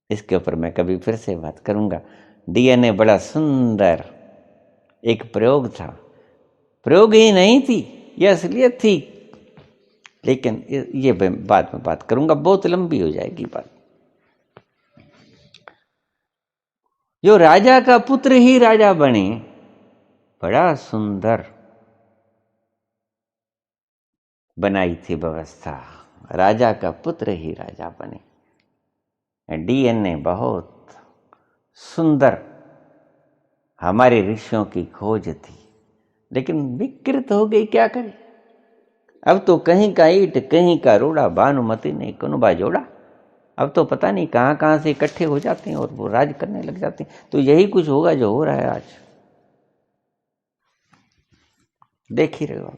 इसके ऊपर मैं कभी फिर से बात करूंगा। डीएनए बड़ा सुंदर एक प्रयोग था, प्रयोग ही नहीं थी, यह असलियत थी, लेकिन ये बाद में बात करूंगा, बहुत लंबी हो जाएगी बात। जो राजा का पुत्र ही राजा बने, बड़ा सुंदर बनाई थी व्यवस्था, राजा का पुत्र ही राजा बने। डीएनए बहुत सुंदर हमारे ऋषियों की खोज थी, लेकिन विकृत हो गई, क्या करें। अब तो कहीं का ईट कहीं का रोड़ा, भानुमति ने कनुबा जोड़ा। अब तो पता नहीं कहां कहां से इकट्ठे हो जाते हैं और वो राज करने लग जाते हैं। तो यही कुछ होगा जो हो रहा है आज, देख ही रहे हो आप।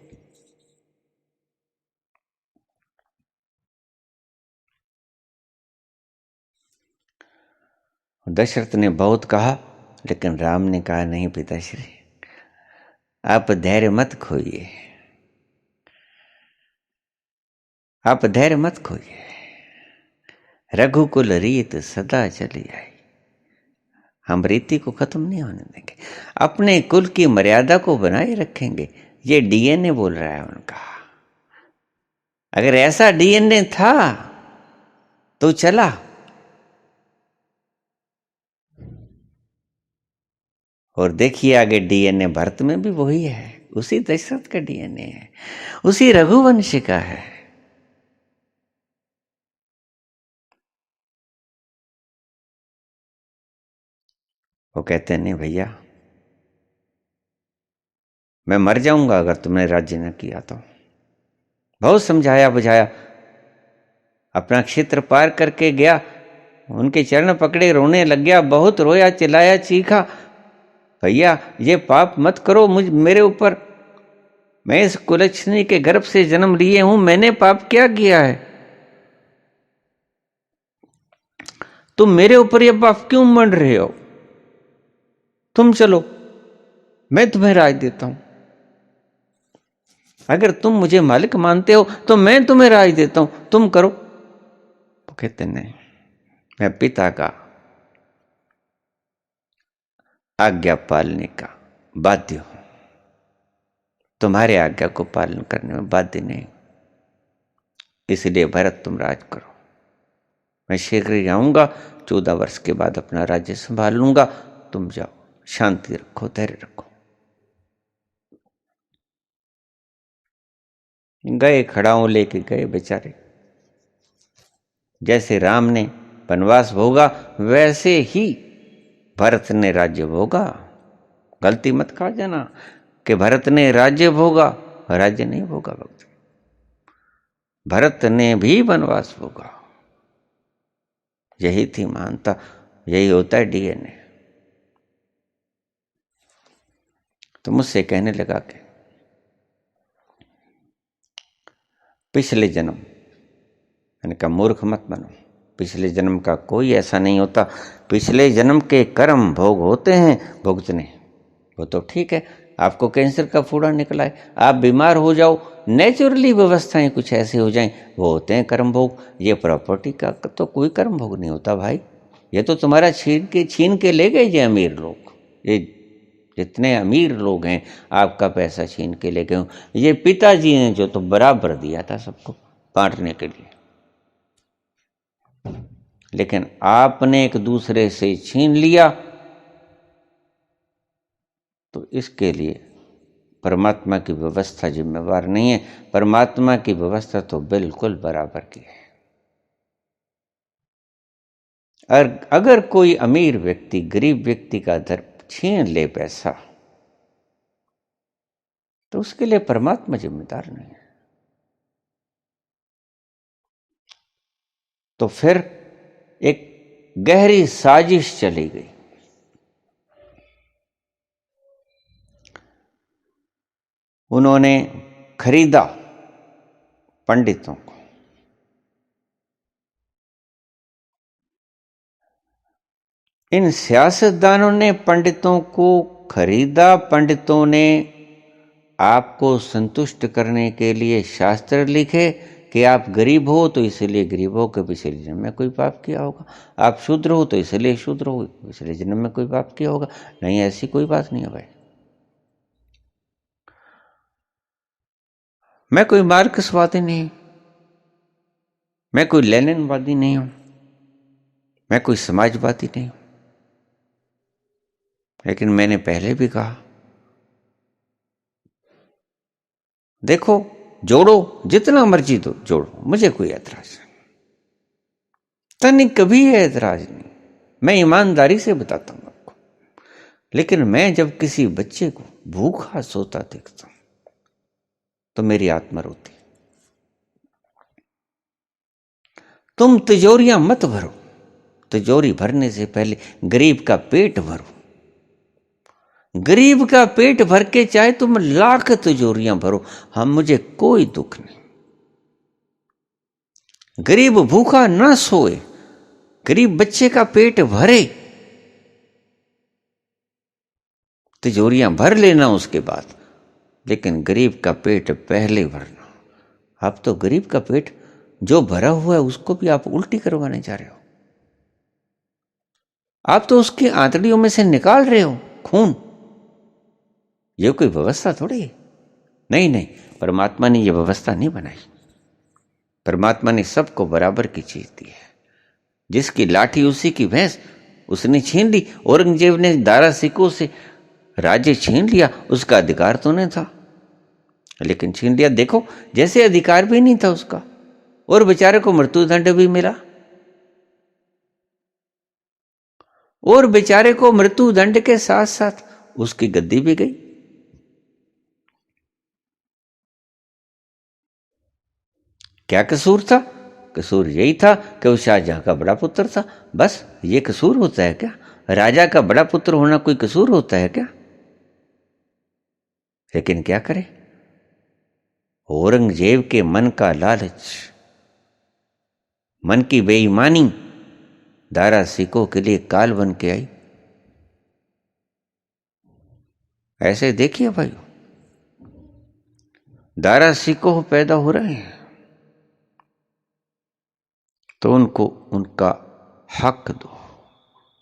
दशरथ ने बहुत कहा, लेकिन राम ने कहा नहीं पिताश्री, आप धैर्य मत खोइए, आप धैर्य मत खोइए, रघुकुल रीत सदा चली आई, हम रीति को खत्म नहीं होने देंगे, अपने कुल की मर्यादा को बनाए रखेंगे। ये डीएनए बोल रहा है उनका। अगर ऐसा डीएनए था तो चला, और देखिए आगे डीएनए भरत में भी वही है, उसी दशरथ का डीएनए है, उसी रघुवंश का है। वो कहते नहीं भैया मैं मर जाऊंगा अगर तुमने राज्य न किया तो। बहुत समझाया बुझाया, अपना क्षेत्र पार करके गया, उनके चरण पकड़े, रोने लग गया, बहुत रोया, चिल्लाया, चीखा, भैया ये पाप मत करो मेरे ऊपर, मैं इस कुलच्छनी के गर्भ से जन्म लिए हूं, मैंने पाप क्या किया है, तुम मेरे ऊपर ये पाप क्यों मंड रहे हो, तुम चलो मैं तुम्हें राज देता हूं। अगर तुम मुझे मालिक मानते हो तो मैं तुम्हें राय देता हूं, तुम करो। तो कहते नहीं, मैं पिता का आज्ञा पालने का बाध्य हूं, तुम्हारे आज्ञा को पालन करने में बाध्य नहीं। इसलिए भरत तुम राज करो, मैं शीघ्र ही आऊंगा, 14 वर्ष के बाद अपना राज्य संभाल लूंगा। तुम जाओ, शांति रखो, धैर्य रखो। गए, खड़ाऊं लेके गए बेचारे। जैसे राम ने वनवास भोगा वैसे ही भरत ने राज्य भोगा। गलती मत खा जाना कि भरत ने राज्य भोगा, राज्य नहीं भोगा भक्त। भरत ने भी वनवास भोगा। यही थी महानता, यही होता है डीएनए। तो मुझसे कहने लगा कि पिछले जन्म, मैंने कहा मूर्ख मत बनो, पिछले जन्म का कोई ऐसा नहीं होता। पिछले जन्म के कर्म भोग होते हैं भुगतने, वो तो ठीक है। आपको कैंसर का फूड़ा निकला है, आप बीमार हो जाओ, नेचुरली व्यवस्थाएं कुछ ऐसे हो जाएं, वो होते हैं कर्म भोग। ये प्रॉपर्टी का तो कोई कर्म भोग नहीं होता भाई। ये तो तुम्हारा छीन के ले गए ये अमीर लोग। ये जितने अमीर लोग हैं आपका पैसा छीन के ले गए। ये पिताजी ने जो तो बराबर दिया था सबको बांटने के लिए, लेकिन आपने एक दूसरे से छीन लिया। तो इसके लिए परमात्मा की व्यवस्था जिम्मेवार नहीं है। परमात्मा की व्यवस्था तो बिल्कुल बराबर की है। और अगर कोई अमीर व्यक्ति गरीब व्यक्ति का धर्म छीन ले पैसा, तो उसके लिए परमात्मा जिम्मेदार नहीं है। तो फिर एक गहरी साजिश चली गई। उन्होंने खरीदा पंडितों को। इन सियासतदानों ने पंडितों को खरीदा। पंडितों ने आपको संतुष्ट करने के लिए शास्त्र लिखे कि आप गरीब हो तो इसलिए गरीब हो कि पिछले जन्म में कोई पाप किया होगा, आप शूद्र हो तो इसलिए शूद्र हो पिछले जन्म में कोई पाप किया होगा। नहीं, ऐसी कोई बात नहीं है भाई। मैं कोई मार्क्सवादी नहीं हूं, मैं कोई लेनिनवादी नहीं हूं, मैं कोई समाजवादी नहीं हूं। लेकिन मैंने पहले भी कहा, देखो जोड़ो जितना मर्जी दो जोड़ो, मुझे कोई ऐतराज नहीं, तनिक कभी ऐतराज नहीं। मैं ईमानदारी से बताता हूं आपको। लेकिन मैं जब किसी बच्चे को भूखा सोता देखता हूं तो मेरी आत्मा रोती। तुम तिजोरियां मत भरो, तिजोरी भरने से पहले गरीब का पेट भरो। गरीब का पेट भर के चाहे तुम लाख तिजोरियां भरो, हम मुझे कोई दुख नहीं। गरीब भूखा ना सोए, गरीब बच्चे का पेट भरे, तिजोरियां भर लेना उसके बाद, लेकिन गरीब का पेट पहले भरना। आप तो गरीब का पेट जो भरा हुआ है उसको भी आप उल्टी करवाने जा रहे हो। आप तो उसकी आंतड़ियों में से निकाल रहे हो खून। ये कोई व्यवस्था थोड़ी है। नहीं नहीं, परमात्मा ने यह व्यवस्था नहीं बनाई। परमात्मा ने सबको बराबर की चीज दी है। जिसकी लाठी उसी की भैंस, उसने छीन ली। औरंगजेब ने दारा सिकों से राज्य छीन लिया, उसका अधिकार तो नहीं था, लेकिन छीन लिया। देखो जैसे अधिकार भी नहीं था उसका, और बेचारे को मृत्युदंड भी मिला, और बेचारे को मृत्युदंड के साथ साथ उसकी गद्दी भी गई। क्या कसूर था? कसूर यही था कि वो शाहजहां का बड़ा पुत्र था। बस ये कसूर होता है क्या? राजा का बड़ा पुत्र होना कोई कसूर होता है क्या? लेकिन क्या करे, औरंगजेब के मन का लालच, मन की बेईमानी दारा सिकों के लिए काल बन के आई। ऐसे देखिए भाई, दारा सिकोह पैदा हो रहे हैं तो उनको उनका हक दो।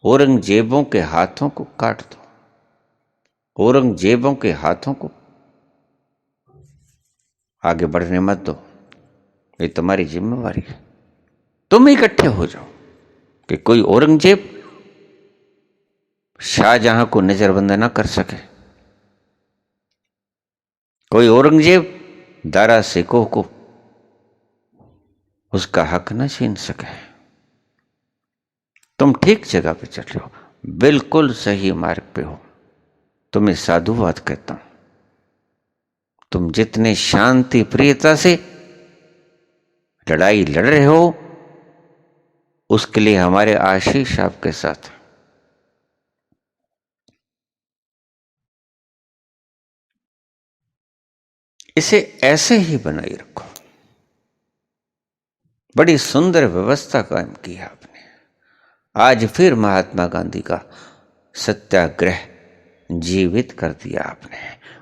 औरंगजेबों के हाथों को काट दो, औरंगजेबों के हाथों को आगे बढ़ने मत दो। ये तुम्हारी जिम्मेवारी है। तुम इकट्ठे हो जाओ कि कोई औरंगजेब शाहजहां को नजरबंद ना कर सके, कोई औरंगजेब दारा सिकोह को उसका हक न छीन सके। तुम ठीक जगह पे चल रहे हो, बिल्कुल सही मार्ग पे हो। तुम्हें साधुवाद कहता हूं। तुम जितने शांति प्रियता से लड़ाई लड़ रहे हो उसके लिए हमारे आशीष आपके साथ। इसे ऐसे ही बनाए रखो। बड़ी सुंदर व्यवस्था कायम की है आपने। आज फिर महात्मा गांधी का सत्याग्रह जीवित कर दिया आपने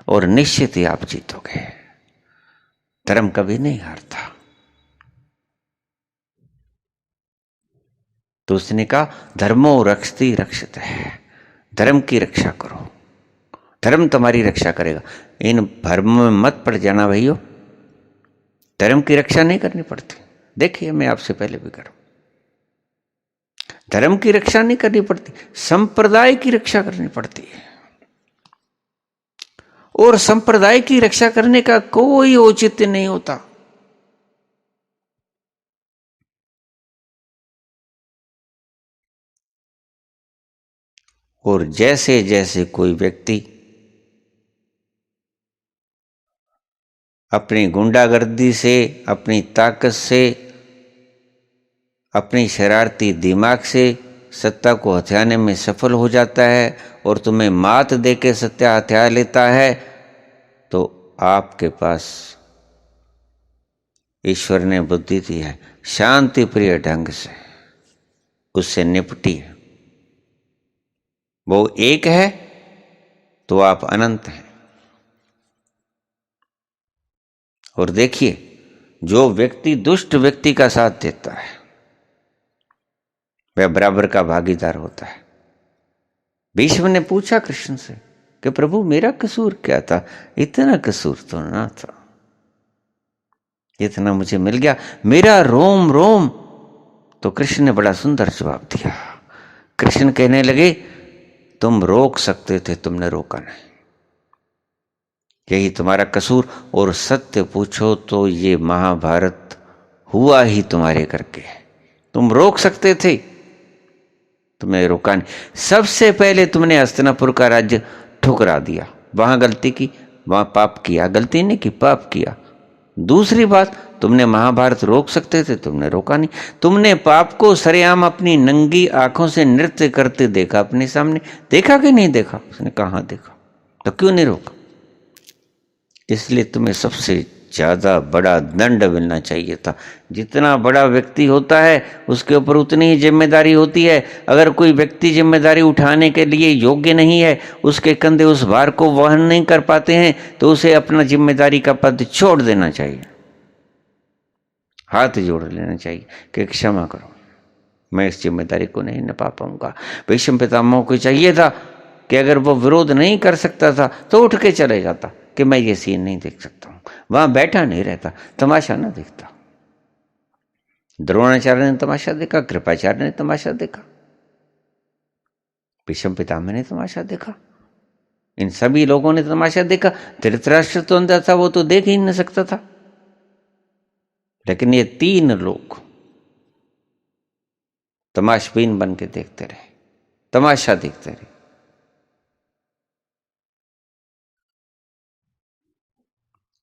और निश्चित ही आप जीतोगे। धर्म कभी नहीं हारता। तो उसने कहा धर्मो रक्षति रक्षित है, धर्म की रक्षा करो, धर्म तुम्हारी रक्षा करेगा। इन भ्रम में मत पड़ जाना भाइयों, धर्म की रक्षा नहीं करनी पड़ती। देखिए मैं आपसे पहले भी करूं, धर्म की रक्षा नहीं करनी पड़ती, संप्रदाय की रक्षा करनी पड़ती है। और संप्रदाय की रक्षा करने का कोई औचित्य नहीं होता। और जैसे जैसे कोई व्यक्ति अपनी गुंडागर्दी से, अपनी ताकत से, अपनी शरारती दिमाग से सत्ता को हथियाने में सफल हो जाता है और तुम्हें मात देके सत्ता हथिया लेता है, तो आपके पास ईश्वर ने बुद्धि दी है, शांति प्रिय ढंग से उससे निपटी। वो एक है तो आप अनंत हैं। और देखिए जो व्यक्ति दुष्ट व्यक्ति का साथ देता है वह बराबर का भागीदार होता है। भीष्म ने पूछा कृष्ण से कि प्रभु मेरा कसूर क्या था? इतना कसूर तो ना था, इतना मुझे मिल गया, मेरा रोम रोम। तो कृष्ण ने बड़ा सुंदर जवाब दिया। कृष्ण कहने लगे तुम रोक सकते थे, तुमने रोका नहीं, यही तुम्हारा कसूर। और सत्य पूछो तो ये महाभारत हुआ ही तुम्हारे करके। तुम रोक सकते थे, तुमने रोका नहीं। सबसे पहले तुमने हस्तिनापुर का राज्य ठुकरा दिया, वहां गलती की, वहां पाप किया। गलती नहीं की, पाप किया। दूसरी बात, तुमने महाभारत रोक सकते थे, तुमने रोका नहीं। तुमने पाप को सरेआम अपनी नंगी आंखों से नृत्य करते देखा, अपने सामने देखा कि नहीं देखा? उसने कहा देखा। तो क्यों नहीं रोका? इसलिए तुम्हें सबसे ज्यादा बड़ा दंड मिलना चाहिए था। जितना बड़ा व्यक्ति होता है उसके ऊपर उतनी ही जिम्मेदारी होती है। अगर कोई व्यक्ति जिम्मेदारी उठाने के लिए योग्य नहीं है, उसके कंधे उस भार को वहन नहीं कर पाते हैं, तो उसे अपना जिम्मेदारी का पद छोड़ देना चाहिए, हाथ जोड़ लेना चाहिए कि क्षमा करो, मैं इस जिम्मेदारी को नहीं निभा पाऊंगा। भीष्म पितामह को चाहिए था कि अगर वो विरोध नहीं कर सकता था तो उठ के चले जाता कि मैं ये सीन नहीं देख सकता हूं, वहां बैठा नहीं रहता, तमाशा ना देखता। द्रोणाचार्य ने तमाशा देखा, कृपाचार्य ने तमाशा देखा, भीष्म पितामह ने तमाशा देखा, इन सभी लोगों ने तमाशा देखा। धृतराष्ट्र तो अंधा था, वो तो देख ही नहीं सकता था, लेकिन ये तीन लोग तमाशबीन बन के देखते रहे, तमाशा देखते रहे।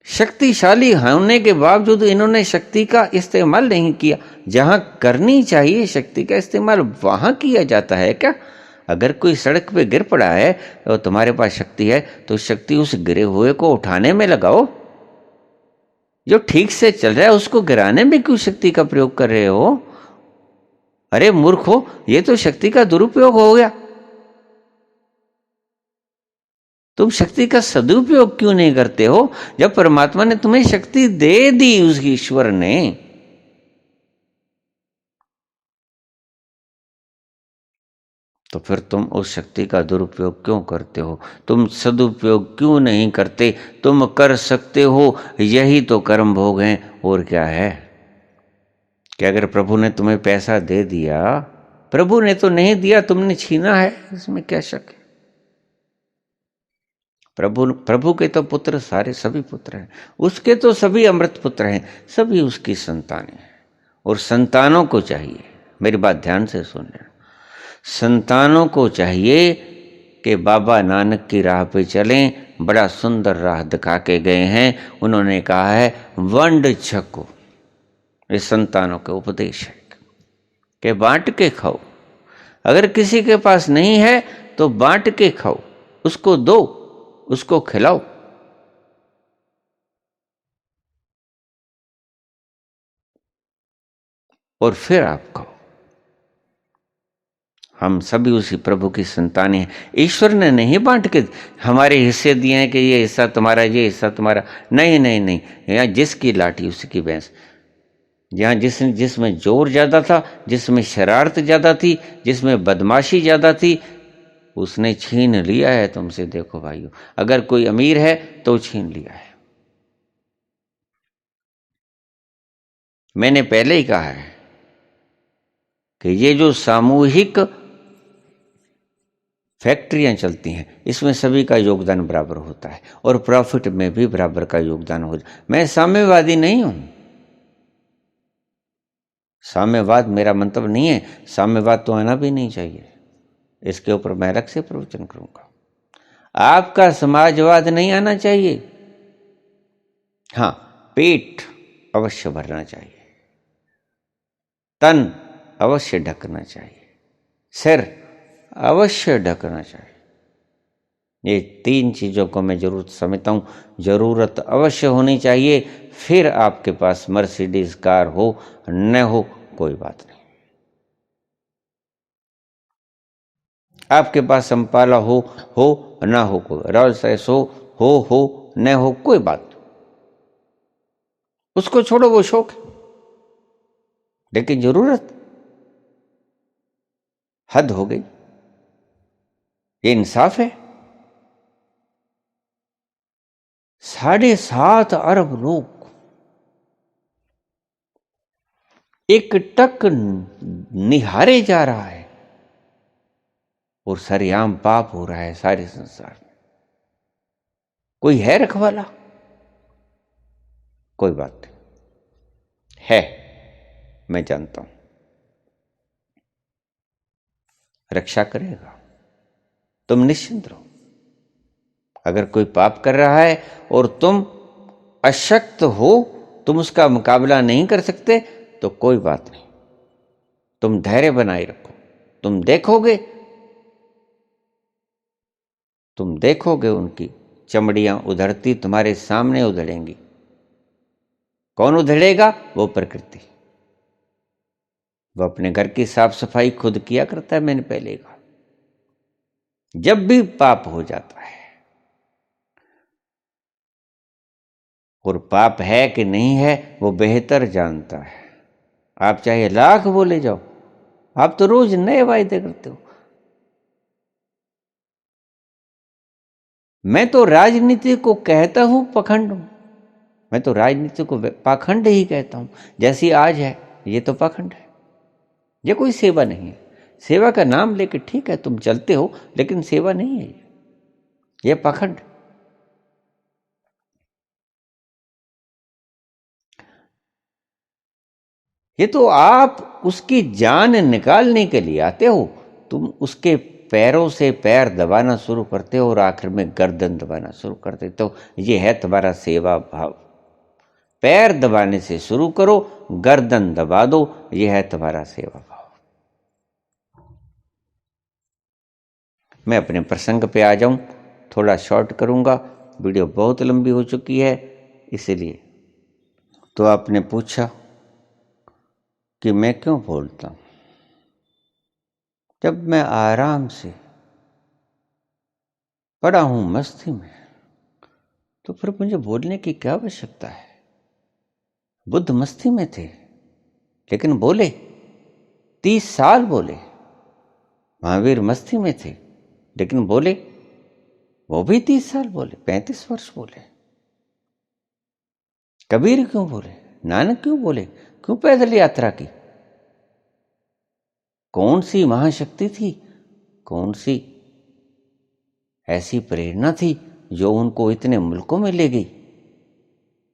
शक्तिशाली होने के बावजूद इन्होंने शक्ति का इस्तेमाल नहीं किया। जहां करनी चाहिए शक्ति का इस्तेमाल वहां किया जाता है क्या? अगर कोई सड़क पे गिर पड़ा है और तुम्हारे पास शक्ति है तो शक्ति उस गिरे हुए को उठाने में लगाओ। जो ठीक से चल रहा है उसको गिराने में क्यों शक्ति का प्रयोग कर रहे हो? अरे मूर्खो, ये तो शक्ति का दुरुपयोग हो गया। तुम शक्ति का सदुपयोग क्यों नहीं करते हो? जब परमात्मा ने तुम्हें शक्ति दे दी, उस ईश्वर ने, तो फिर तुम उस शक्ति का दुरुपयोग क्यों करते हो? तुम सदुपयोग क्यों नहीं करते? तुम कर सकते हो, यही तो कर्म भोग हैं, और क्या है? कि अगर प्रभु ने तुम्हें पैसा दे दिया, प्रभु ने तो नहीं दिया, तुमने छीना है, इसमें क्या शक है? प्रभु के तो पुत्र सारे सभी पुत्र हैं, उसके तो सभी अमृत पुत्र हैं, सभी उसकी संतानें हैं। और संतानों को चाहिए, मेरी बात ध्यान से सुनना, संतानों को चाहिए कि बाबा नानक की राह पे चलें। बड़ा सुंदर राह दिखा के गए हैं। उन्होंने कहा है वंड छको, ये संतानों के उपदेश है कि बांट के खाओ। अगर किसी के पास नहीं है तो बांट के खाओ, उसको दो, उसको खिलाओ। और फिर आप खाओ। हम सभी उसी प्रभु की संतानें हैं। ईश्वर ने नहीं बांट के हमारे हिस्से दिए हैं कि ये हिस्सा तुम्हारा, ये हिस्सा तुम्हारा। नहीं नहीं नहीं, यहाँ जिसकी लाठी उसकी भैंस। जहाँ जिसमें जोर ज्यादा था, जिसमें शरारत ज्यादा थी, जिसमें बदमाशी ज्यादा थी, उसने छीन लिया है तुमसे। देखो भाइयों, अगर कोई अमीर है तो छीन लिया है। मैंने पहले ही कहा है कि ये जो सामूहिक फैक्ट्रियां चलती हैं, इसमें सभी का योगदान बराबर होता है, और प्रॉफिट में भी बराबर का योगदान हो। मैं साम्यवादी नहीं हूं। साम्यवाद मेरा मंतव्य नहीं है, साम्यवाद तो आना भी नहीं चाहिए। इसके ऊपर मैं अलग से प्रवचन करूंगा। आपका समाजवाद नहीं आना चाहिए। हाँ, पेट अवश्य भरना चाहिए, तन अवश्य ढकना चाहिए, सिर अवश्य ढकना चाहिए। ये तीन चीजों को मैं जरूर समझता हूं। जरूरत अवश्य होनी चाहिए। फिर आपके पास मर्सिडीज कार हो न हो, कोई बात नहीं। आपके पास संपाला हो ना हो, कोई रॉल्स रॉयस हो न हो, कोई बात नहीं। उसको छोड़ो, वो शौक है। लेकिन जरूरत हद हो गई। ये इंसाफ है? 7.5 अरब लोग एक टक निहारे जा रहा है, और सरेआम पाप हो रहा है सारे संसार में। कोई है रखवाला? कोई बात नहीं है, मैं जानता हूं, रक्षा करेगा। तुम निश्चिंत रहो। अगर कोई पाप कर रहा है और तुम अशक्त हो, तुम उसका मुकाबला नहीं कर सकते, तो कोई बात नहीं, तुम धैर्य बनाए रखो। तुम देखोगे उनकी चमड़ियां उधड़ती तुम्हारे सामने उधड़ेंगी। कौन उधड़ेगा? वो प्रकृति। वो अपने घर की साफ सफाई खुद किया करता है, मैंने पहले कहा। जब भी पाप हो जाता है, और पाप है कि नहीं है वो बेहतर जानता है। आप चाहे लाख बोले जाओ, आप तो रोज नए वायदे करते हो। मैं तो राजनीति को कहता हूं पाखंड। मैं तो राजनीति को पाखंड ही कहता हूं। जैसी आज है, ये तो पाखंड है। ये कोई सेवा नहीं है। सेवा का नाम लेके ठीक है तुम चलते हो, लेकिन सेवा नहीं है ये पाखंड। ये तो आप उसकी जान निकालने के लिए आते हो। तुम उसके पैरों से पैर दबाना शुरू करते हो और आखिर में गर्दन दबाना शुरू कर देते हो। ये है तुम्हारा सेवा भाव। पैर दबाने से शुरू करो, गर्दन दबा दो, यह है तुम्हारा सेवा भाव। मैं अपने प्रसंग पे आ जाऊं, थोड़ा शॉर्ट करूंगा, वीडियो बहुत लंबी हो चुकी है इसीलिए। तो आपने पूछा कि मैं क्यों बोलता हूं। जब मैं आराम से पड़ा हूं मस्ती में, तो फिर मुझे बोलने की क्या आवश्यकता है? बुद्ध मस्ती में थे लेकिन बोले, 30 साल बोले। महावीर मस्ती में थे लेकिन बोले, वो भी 30 साल बोले, 35 वर्ष बोले। कबीर क्यों बोले? नानक क्यों बोले? क्यों पैदल यात्रा की? कौन सी महाशक्ति थी, कौन सी ऐसी प्रेरणा थी जो उनको इतने मुल्कों में ले गई?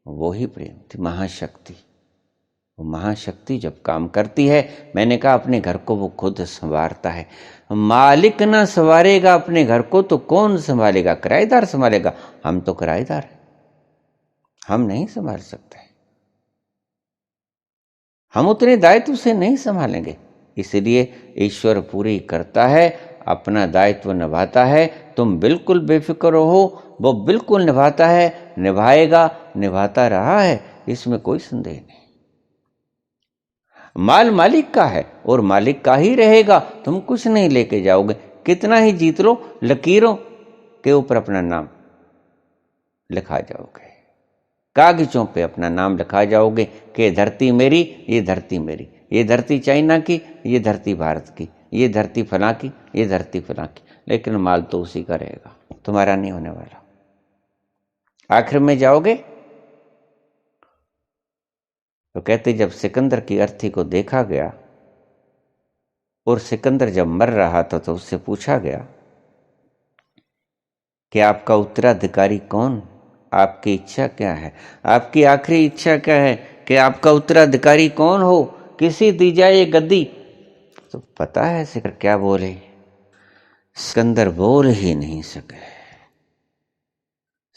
वो ही प्रेम थी, महाशक्ति। वो महाशक्ति जब काम करती है, मैंने कहा अपने घर को वो खुद संवारता है। मालिक ना संवारेगा अपने घर को तो कौन संभालेगा? किराएदार संभालेगा। हम तो किराएदार हैं, हम नहीं संभाल सकते, हम उतने दायित्व से नहीं संभालेंगे। इसलिए ईश्वर पूरी करता है, अपना दायित्व निभाता है। तुम बिल्कुल बेफिक्र हो, वो बिल्कुल निभाता है, निभाएगा, निभाता रहा है, इसमें कोई संदेह नहीं। माल मालिक का है और मालिक का ही रहेगा। तुम कुछ नहीं लेके जाओगे, कितना ही जीत लो, लकीरों के ऊपर अपना नाम लिखा जाओगे, कागजों पे अपना नाम लिखा जाओगे कि धरती मेरी, ये धरती मेरी, ये धरती चाइना की, ये धरती भारत की, ये धरती फलां की, ये धरती फलां की। लेकिन माल तो उसी का रहेगा, तुम्हारा नहीं होने वाला। आखिर में जाओगे तो कहते जब सिकंदर की अर्थी को देखा गया और सिकंदर जब मर रहा था तो उससे पूछा गया कि आपका उत्तराधिकारी कौन, आपकी इच्छा क्या है, आपकी आखिरी इच्छा क्या है, कि आपका उत्तराधिकारी कौन हो, किसी दी जाए ये गद्दी। तो पता है सिकंदर क्या बोले? सिकंदर बोल ही नहीं सके।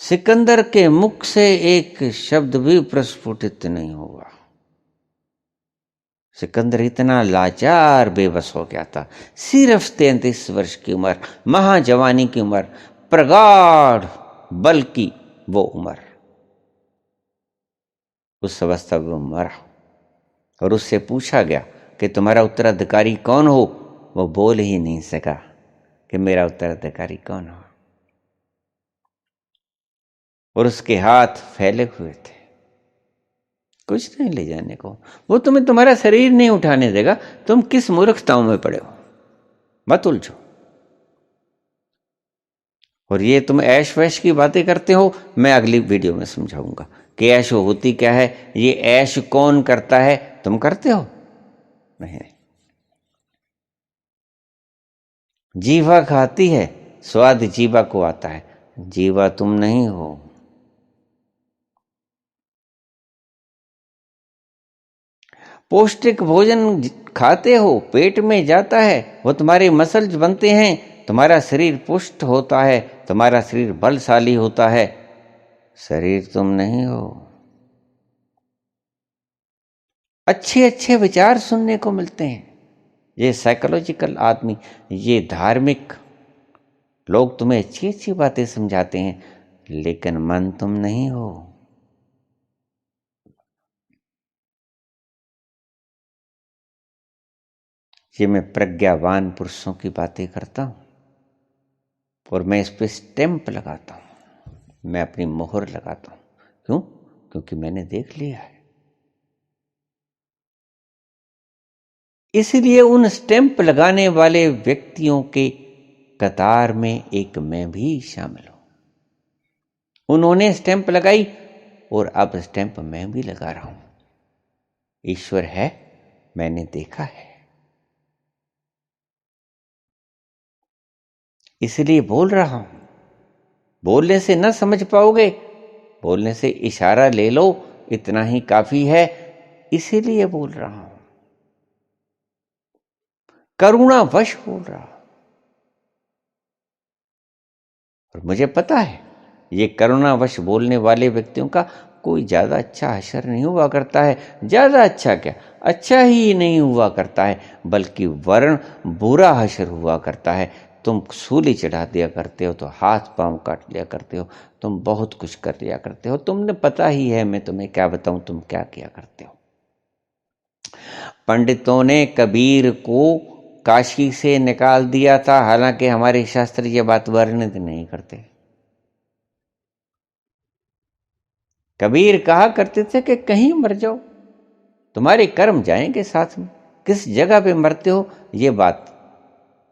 सिकंदर के मुख से एक शब्द भी प्रस्फुटित नहीं हुआ। सिकंदर इतना लाचार बेबस हो गया था। सिर्फ 33 वर्ष की उम्र, महाजवानी की उम्र, प्रगाढ़ बल की वो उम्र, उस अवस्था में वो मरा। और उससे पूछा गया कि तुम्हारा उत्तराधिकारी कौन हो? वो बोल ही नहीं सका कि मेरा उत्तराधिकारी कौन हो। और उसके हाथ फैले हुए थे, कुछ नहीं ले जाने को। वो तुम्हें तुम्हारा शरीर नहीं उठाने देगा। तुम किस मूर्खताओं में पड़े हो, मत उलझो। और ये तुम ऐश वैश की बातें करते हो, मैं अगली वीडियो में समझाऊंगा कि ऐश होती क्या है। ये ऐश कौन करता है? तुम करते हो? नहीं। जीवा खाती है, स्वाद जीवा को आता है, जीवा तुम नहीं हो। पौष्टिक भोजन खाते हो, पेट में जाता है, वो तुम्हारे मसल्स बनते हैं, तुम्हारा शरीर पुष्ट होता है, तुम्हारा शरीर बलशाली होता है। शरीर तुम नहीं हो। अच्छे अच्छे विचार सुनने को मिलते हैं। ये साइकोलॉजिकल आदमी, ये धार्मिक लोग तुम्हें अच्छी अच्छी बातें समझाते हैं, लेकिन मन तुम नहीं हो। ये मैं प्रज्ञावान पुरुषों की बातें करता हूं और मैं इस पे स्टैंप लगाता हूं, मैं अपनी मोहर लगाता हूं। क्यों? क्योंकि मैंने देख लिया है। इसलिए उन स्टैंप लगाने वाले व्यक्तियों के कतार में एक मैं भी शामिल हूं। उन्होंने स्टैंप लगाई और अब स्टैंप मैं भी लगा रहा हूं। ईश्वर है, मैंने देखा है, इसलिए बोल रहा हूं। बोलने से न समझ पाओगे, बोलने से इशारा ले लो, इतना ही काफी है, इसीलिए बोल रहा हूं। करुणावश बोल रहा हूं। और मुझे पता है ये करुणावश बोलने वाले व्यक्तियों का कोई ज्यादा अच्छा असर नहीं हुआ करता है। ज्यादा अच्छा क्या, अच्छा ही नहीं हुआ करता है, बल्कि वर्ण बुरा असर हुआ करता है। तुम सूली चढ़ा दिया करते हो, तो हाथ पांव काट लिया करते हो, तुम बहुत कुछ कर लिया करते हो। तुमने पता ही है, मैं तुम्हें क्या बताऊं तुम क्या किया करते हो। पंडितों ने कबीर को काशी से निकाल दिया था, हालांकि हमारे शास्त्र ये बात वर्णित नहीं करते। कबीर कहा करते थे कि कहीं मर जाओ, तुम्हारे कर्म जाएंगे साथ में, किस जगह पे मरते हो ये बात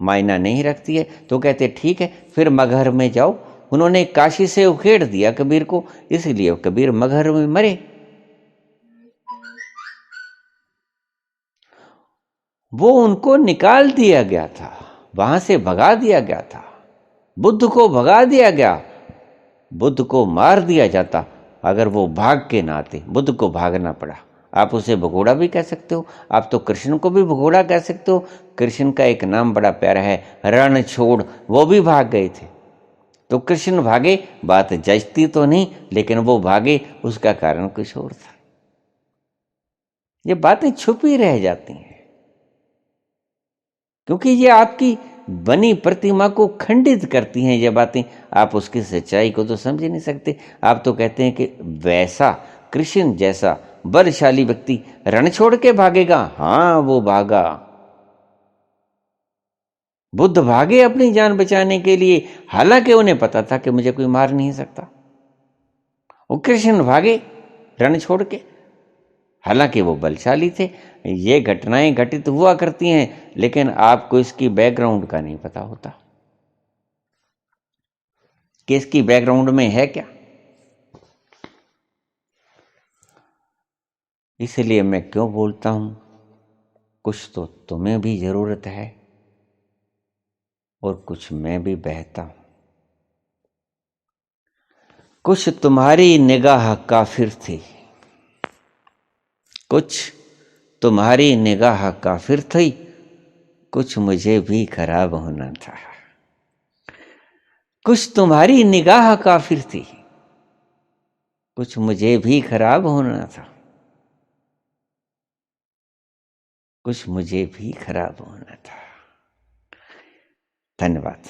मायना नहीं रखती है। तो कहते ठीक है, फिर मगहर में जाओ। उन्होंने काशी से उखेड़ दिया कबीर को, इसलिए कबीर मगहर में मरे। वो उनको निकाल दिया गया था, वहां से भगा दिया गया था। बुद्ध को भगा दिया गया, बुद्ध को मार दिया जाता अगर वो भाग के ना आते। बुद्ध को भागना पड़ा। आप उसे भगोड़ा भी कह सकते हो, आप तो कृष्ण को भी भगोड़ा कह सकते हो। कृष्ण का एक नाम बड़ा प्यारा है, रण छोड़, वो भी भाग गए थे। तो कृष्ण भागे, बात जचती तो नहीं, लेकिन वो भागे उसका कारण कुछ और था। ये बातें छुपी रह जाती हैं, क्योंकि ये आपकी बनी प्रतिमा को खंडित करती हैं ये बातें। आप उसकी सच्चाई को तो समझ ही नहीं सकते। आप तो कहते हैं कि वैसा कृष्ण जैसा बलशाली व्यक्ति रण छोड़ के भागेगा। हाँ, वो भागा, बुद्ध भागे अपनी जान बचाने के लिए, हालांकि उन्हें पता था कि मुझे कोई मार नहीं सकता। वो कृष्ण भागे रण छोड़ के, हालांकि वो बलशाली थे। ये घटनाएं घटित हुआ करती हैं, लेकिन आपको इसकी बैकग्राउंड का नहीं पता होता कि इसकी बैकग्राउंड में है क्या। इसलिए मैं क्यों बोलता हूं, कुछ तो तुम्हें भी जरूरत है और कुछ मैं भी बहता हूं। कुछ तुम्हारी निगाह काफिर थी, कुछ तुम्हारी निगाह काफिर थी, कुछ मुझे भी खराब होना था। कुछ तुम्हारी निगाह काफिर थी, कुछ मुझे भी खराब होना था, कुछ मुझे भी खराब होना था। धन्यवाद।